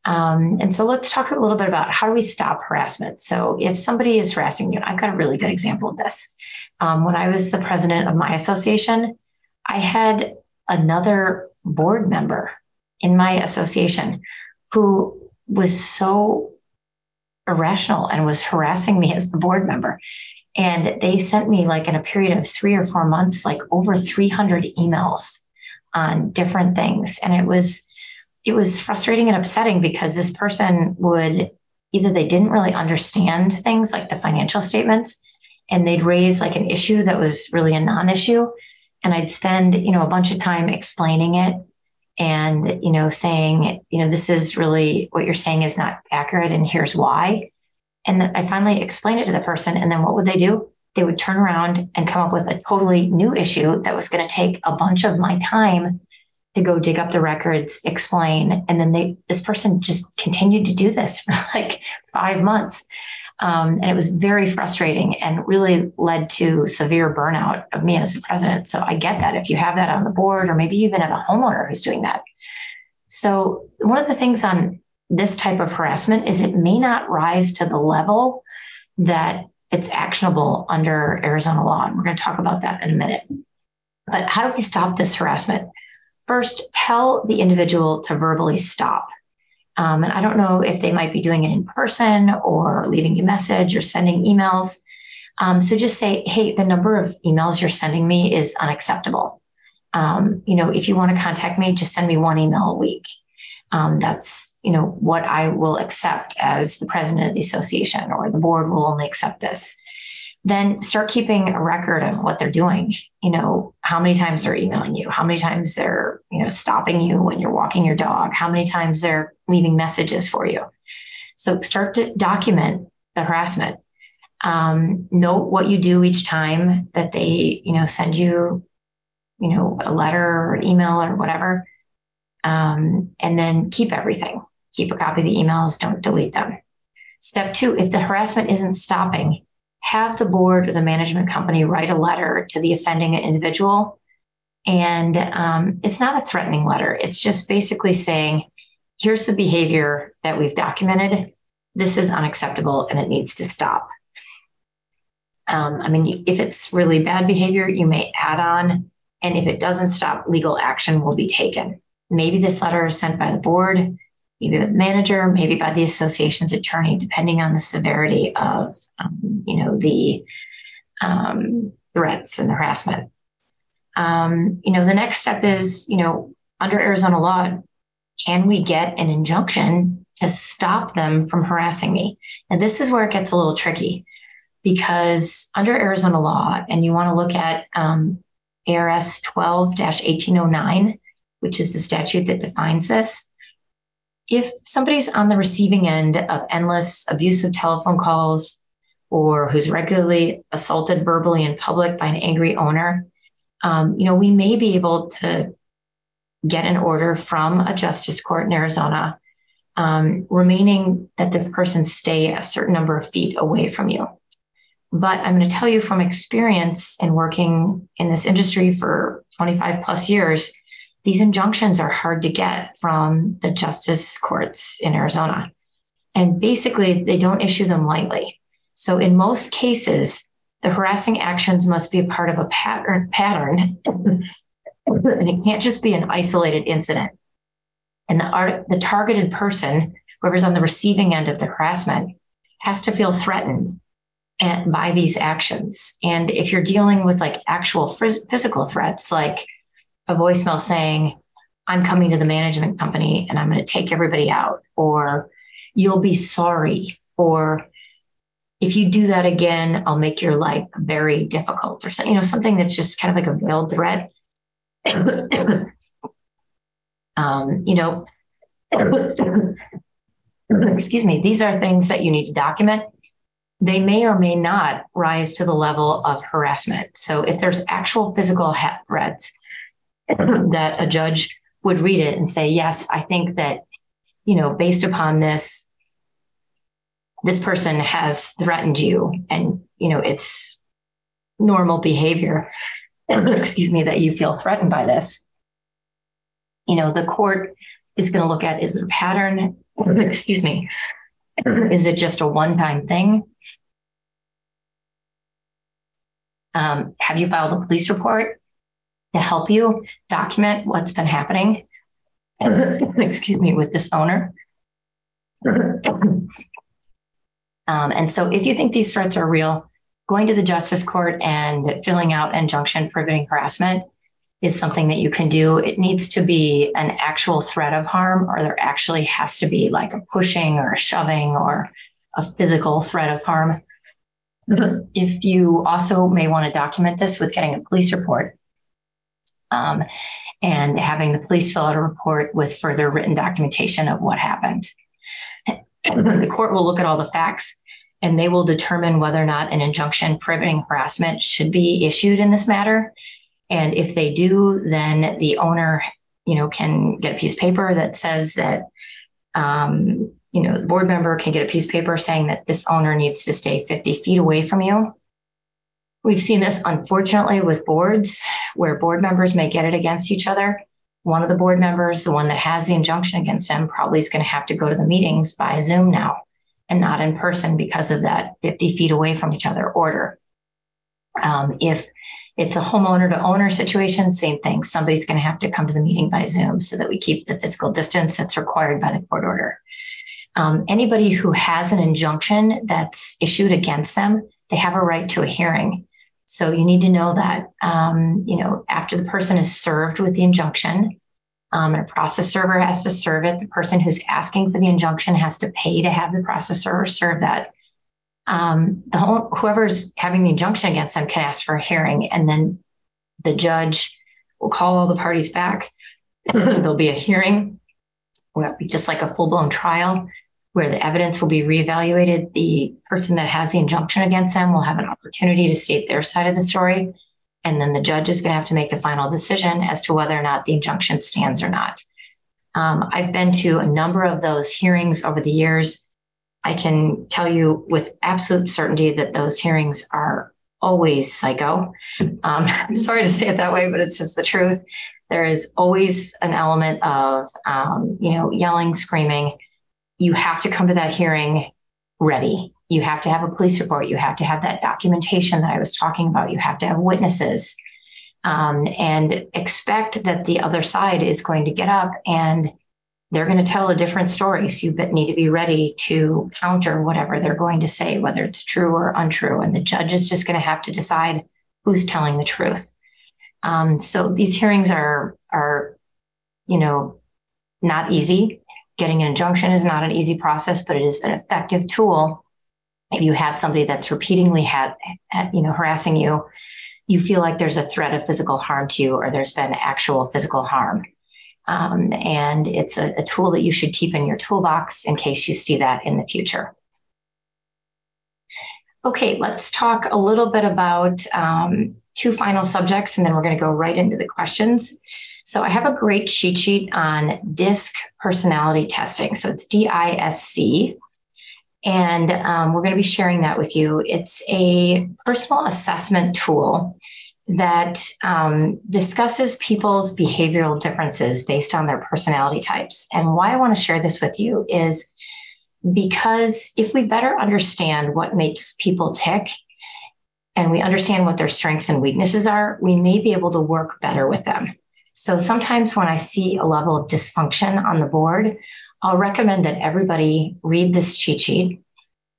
And so let's talk a little bit about how do we stop harassment. So if somebody is harassing you, I've got a really good example of this. When I was the president of my association, I had another board member in my association who was so irrational and was harassing me as the board member. And they sent me, like, in a period of 3 or 4 months, like over 300 emails on different things. And it was frustrating and upsetting because this person would either they didn't really understand things like the financial statements, and they'd raise like an issue that was really a non-issue. And I'd spend, a bunch of time explaining it. and, saying, this is really what you're saying is not accurate, and here's why. And then I finally explained it to the person. And then what would they do? They would turn around and come up with a totally new issue that was going to take a bunch of my time to go dig up the records, explain. And then this person just continued to do this for like 5 months. And it was very frustrating and really led to severe burnout of me as the president. So I get that if you have that on the board, or maybe you even have a homeowner who's doing that. So one of the things on this type of harassment is it may not rise to the level that it's actionable under Arizona law. And we're going to talk about that in a minute. But how do we stop this harassment? First, tell the individual to verbally stop. And I don't know if they might be doing it in person or leaving you a message or sending emails. So just say, hey, the number of emails you're sending me is unacceptable. If you want to contact me, just send me 1 email a week. That's, what I will accept as the president of the association, or the board will only accept this. Then start keeping a record of what they're doing. How many times they're emailing you, how many times they're, stopping you when you're walking your dog, how many times they're leaving messages for you. So start to document the harassment. Note what you do each time that they, send you, a letter or email or whatever. And then keep everything. Keep a copy of the emails. Don't delete them. Step 2, if the harassment isn't stopping, have the board or the management company write a letter to the offending individual. And it's not a threatening letter. It's just basically saying, here's the behavior that we've documented. This is unacceptable and it needs to stop. If it's really bad behavior, you may add on. And if it doesn't stop, legal action will be taken. Maybe this letter is sent by the board, maybe by the manager, maybe by the association's attorney, depending on the severity of, the threats and the harassment. The next step is, under Arizona law, can we get an injunction to stop them from harassing me? And this is where it gets a little tricky, because under Arizona law, and you want to look at A.R.S. 12-1809, which is the statute that defines this. If somebody's on the receiving end of endless abusive telephone calls, or who's regularly assaulted verbally in public by an angry owner, we may be able to get an order from a justice court in Arizona, remaining that this person stay a certain number of feet away from you. But I'm going to tell you from experience in working in this industry for 25 plus years, these injunctions are hard to get from the justice courts in Arizona. And basically, they don't issue them lightly. So in most cases, the harassing actions must be a part of a pattern, and it can't just be an isolated incident. And the targeted person, whoever's on the receiving end of the harassment, has to feel threatened by these actions. And if you're dealing with like actual physical threats, like a voicemail saying, I'm coming to the management company and I'm going to take everybody out, or you'll be sorry, or if you do that again, I'll make your life very difficult, or something that's just kind of like a veiled threat. Excuse me, these are things that you need to document. They may or may not rise to the level of harassment. So if there's actual physical threats, that a judge would read it and say, yes, I think that, based upon this person has threatened you, and, it's normal behavior, excuse me, that you feel threatened by this. The court is going to look at, is it a pattern? Excuse me. Is it just a one-time thing? Have you filed a police report to help you document what's been happening, excuse me, with this owner? And so if you think these threats are real, going to the justice court and filling out an injunction prohibiting harassment is something that you can do. It needs to be an actual threat of harm, or there actually has to be like a pushing or a shoving or a physical threat of harm. If you also may want to document this with getting a police report. and having the police fill out a report with further written documentation of what happened. The court will look at all the facts, and they will determine whether or not an injunction prohibiting harassment should be issued in this matter. And if they do, then the owner, can get a piece of paper that says that, the board member can get a piece of paper saying that this owner needs to stay 50 feet away from you. We've seen this, unfortunately, with boards where board members may get it against each other. One of the board members, the one that has the injunction against them, probably is going to have to go to the meetings by Zoom now and not in person because of that 50 feet away from each other order. If it's a homeowner to owner situation, same thing. Somebody's going to have to come to the meeting by Zoom so that we keep the physical distance that's required by the court order. Anybody who has an injunction that's issued against them, they have a right to a hearing. So you need to know that, after the person is served with the injunction, and a process server has to serve it, the person who's asking for the injunction has to pay to have the process server serve that. Whoever's having the injunction against them can ask for a hearing, and then the judge will call all the parties back. There'll be a hearing. Will be just like a full-blown trial where the evidence will be reevaluated. The person that has the injunction against them will have an opportunity to state their side of the story. And then the judge is going to have to make a final decision as to whether or not the injunction stands or not. I've been to a number of those hearings over the years. I can tell you with absolute certainty that those hearings are always psycho. I'm sorry to say it that way, but it's just the truth. There is always an element of, yelling, screaming. You have to come to that hearing ready. You have to have a police report. You have to have that documentation that I was talking about. You have to have witnesses, and expect that the other side is going to get up and they're going to tell a different story. So you need to be ready to counter whatever they're going to say, whether it's true or untrue. And the judge is just going to have to decide who's telling the truth. So these hearings are not easy. Getting an injunction is not an easy process, but it is an effective tool. If you have somebody that's repeatedly harassing you, you feel like there's a threat of physical harm to you, or there's been actual physical harm. And it's a tool that you should keep in your toolbox in case you see that in the future. Okay, let's talk a little bit about two final subjects, and then we're going to go right into the questions. So I have a great cheat sheet on DISC personality testing. So it's DISC. And we're going to be sharing that with you. It's a personal assessment tool that discusses people's behavioral differences based on their personality types. And why I want to share this with you is because if we better understand what makes people tick, and we understand what their strengths and weaknesses are, we may be able to work better with them. So sometimes when I see a level of dysfunction on the board, I'll recommend that everybody read this cheat sheet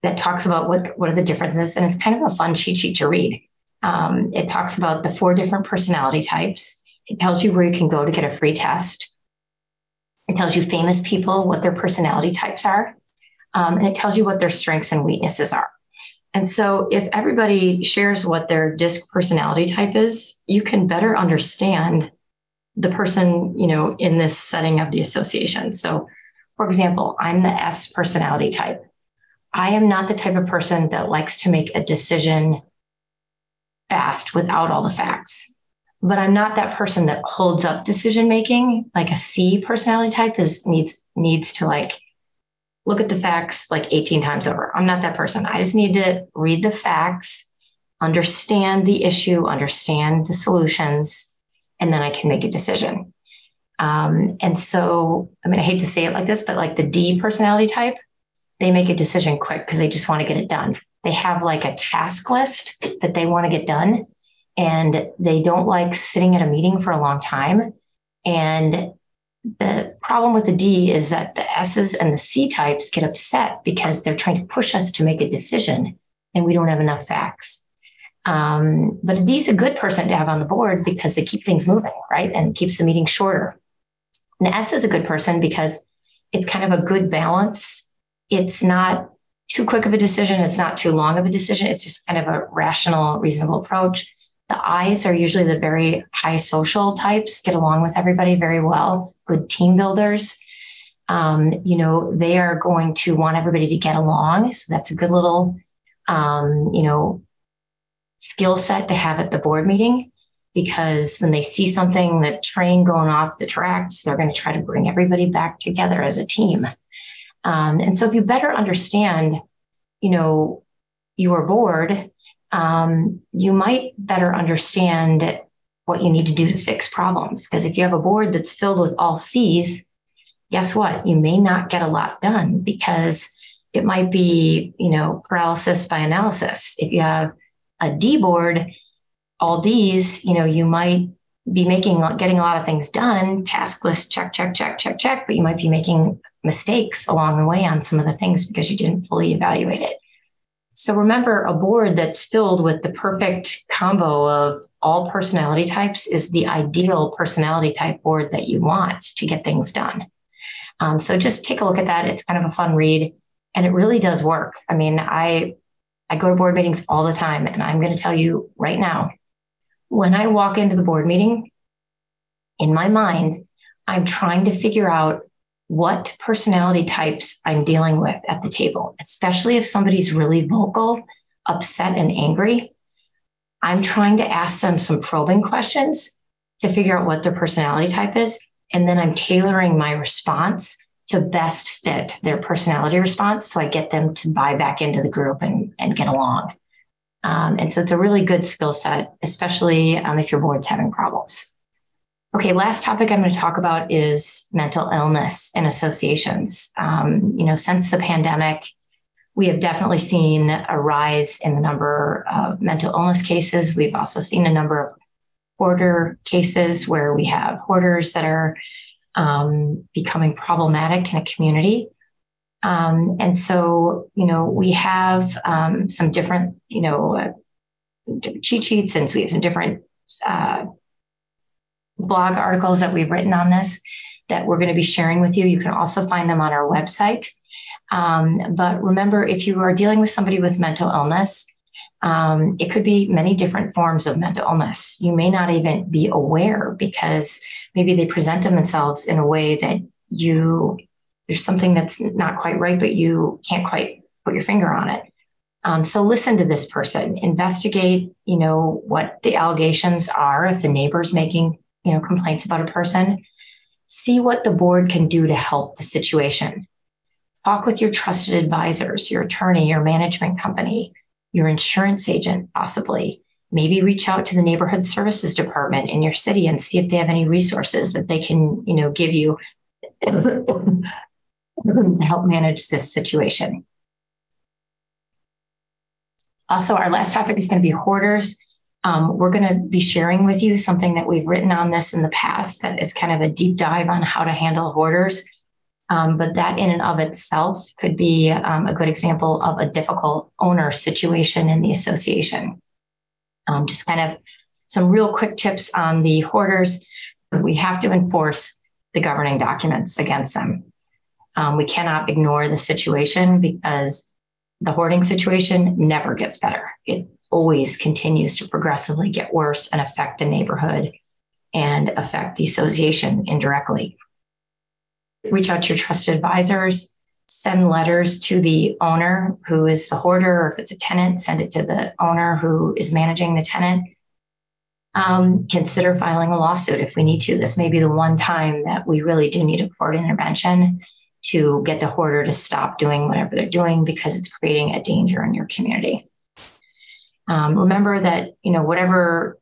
that talks about what are the differences. And it's kind of a fun cheat sheet to read. It talks about the 4 different personality types. It tells you where you can go to get a free test. It tells you famous people, what their personality types are. And it tells you what their strengths and weaknesses are. And so if everybody shares what their DISC personality type is, you can better understand the person, in this setting of the association. So for example, I'm the S personality type. I am not the type of person that likes to make a decision fast without all the facts. But I'm not that person that holds up decision making. Like a C personality type needs to look at the facts 18 times over. I'm not that person. I just need to read the facts, understand the issue, understand the solutions, and then I can make a decision. And so, I hate to say it like this, but the D personality type, they make a decision quick because they just want to get it done. They have a task list that they want to get done, and they don't like sitting at a meeting for a long time. And the problem with the D is that the S's and the C types get upset because they're trying to push us to make a decision and we don't have enough facts. But a D is a good person to have on the board because they keep things moving, right? And keeps the meeting shorter. An S is a good person because it's kind of a good balance. It's not too quick of a decision. It's not too long of a decision. It's just kind of a rational, reasonable approach. The I's are usually the very high social types, get along with everybody very well, good team builders. They are going to want everybody to get along. So that's a good little, skill set to have at the board meeting, because when they see something, that train going off the tracks, they're going to try to bring everybody back together as a team. And so if you better understand, your board, you might better understand what you need to do to fix problems. Because if you have a board that's filled with all C's, guess what? You may not get a lot done, because it might be, paralysis by analysis. If you have a D board, all D's, you might be getting a lot of things done, task list, check, but you might be making mistakes along the way on some of the things because you didn't fully evaluate it. So remember, a board that's filled with the perfect combo of all personality types is the ideal personality type board that you want to get things done. So just take a look at that. It's kind of a fun read, and it really does work. I mean, I go to board meetings all the time, and I'm going to tell you right now, when I walk into the board meeting, in my mind, I'm trying to figure out what personality types I'm dealing with at the table, especially if somebody's really vocal, upset, and angry. I'm trying to ask them some probing questions to figure out what their personality type is. And then I'm tailoring my response to best fit their personality response, so I get them to buy back into the group and get along. And so it's a really good skill set, especially if your board's having problems. Okay, last topic I'm going to talk about is mental illness and associations. Since the pandemic, we have definitely seen a rise in the number of mental illness cases. We've also seen a number of hoarder cases where we have hoarders that are becoming problematic in a community. And so, we have some different, cheat sheets, and so we have some different blog articles that we've written on this that we're going to be sharing with you. You can also find them on our website. But remember, if you are dealing with somebody with mental illness, it could be many different forms of mental illness. You may not even be aware, because maybe they present themselves in a way that there's something that's not quite right, but you can't quite put your finger on it. So listen to this person, investigate, what the allegations are. If the neighbor's making, complaints about a person, see what the board can do to help the situation. Talk with your trusted advisors, your attorney, your management company, your insurance agent, possibly. Maybe reach out to the neighborhood services department in your city and see if they have any resources that they can, give you to help manage this situation. Also, our last topic is going to be hoarders. We're going to be sharing with you something that we've written on this in the past that is kind of a deep dive on how to handle hoarders. But that in and of itself could be a good example of a difficult owner situation in the association. Just kind of some real quick tips on the hoarders. We have to enforce the governing documents against them. We cannot ignore the situation, because the hoarding situation never gets better. It always continues to progressively get worse and affect the neighborhood and affect the association indirectly. Reach out to your trusted advisors, send letters to the owner who is the hoarder, or if it's a tenant, send it to the owner who is managing the tenant. Consider filing a lawsuit if we need to. This may be the one time that we really do need a court intervention to get the hoarder to stop doing whatever they're doing, because it's creating a danger in your community. Remember that, whatever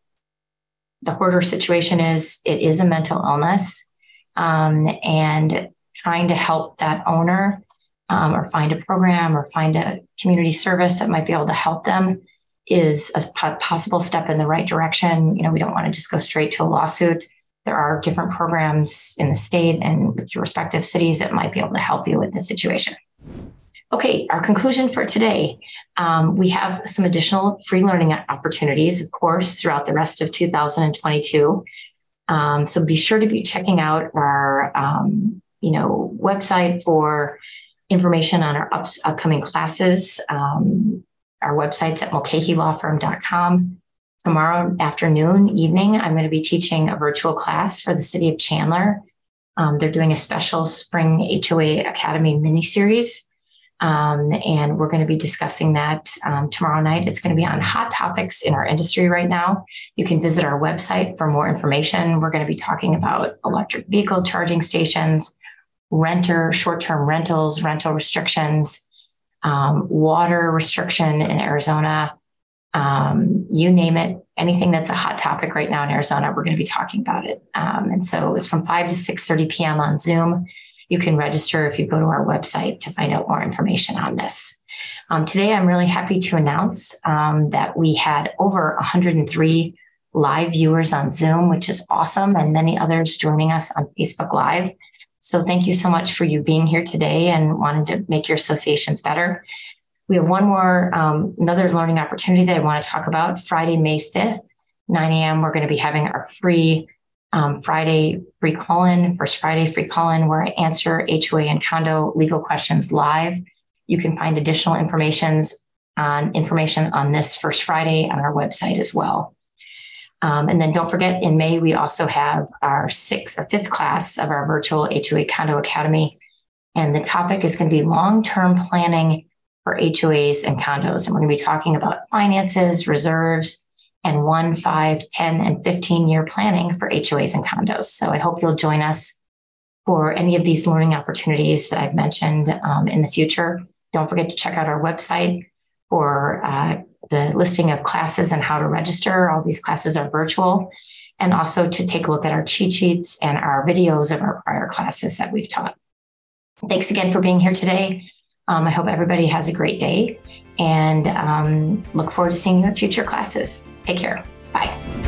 the hoarder situation is, it is a mental illness. And trying to help that owner or find a program or find a community service that might be able to help them is a possible step in the right direction. We don't want to just go straight to a lawsuit. There are different programs in the state and with your respective cities that might be able to help you with the situation. Okay, our conclusion for today. We have some additional free learning opportunities, of course, throughout the rest of 2022. So be sure to be checking out our website for information on our upcoming classes. Our website's at mulcahylawfirm.com. Tomorrow afternoon, evening, I'm going to be teaching a virtual class for the city of Chandler. They're doing a special Spring HOA Academy mini-series, and we're going to be discussing that tomorrow night. It's going to be on hot topics in our industry right now. You can visit our website for more information. We're going to be talking about electric vehicle charging stations, short-term rentals, rental restrictions, water restriction in Arizona, you name it, anything that's a hot topic right now in Arizona, we're going to be talking about it. And so it's from 5 to 6:30 p.m. on Zoom. You can register if you go to our website to find out more information on this. Today, I'm really happy to announce that we had over 103 live viewers on Zoom, which is awesome, and many others joining us on Facebook Live. So thank you so much for you being here today and wanting to make your associations better. We have one more, another learning opportunity that I want to talk about. Friday, May 5th, 9 a.m., we're going to be having our free Friday free call-in, first Friday free call-in, where I answer HOA and condo legal questions live. You can find additional information on this first Friday on our website as well. And then don't forget, in May, we also have our fifth class of our virtual HOA Condo Academy. And the topic is going to be long-term planning for HOAs and condos. And we're going to be talking about finances, reserves, and 1, 5, 10, and 15-year planning for HOAs and condos. So I hope you'll join us for any of these learning opportunities that I've mentioned in the future. Don't forget to check out our website for the listing of classes and how to register. All these classes are virtual. And also to take a look at our cheat sheets and our videos of our prior classes that we've taught. Thanks again for being here today. I hope everybody has a great day and look forward to seeing you at future classes. Take care. Bye.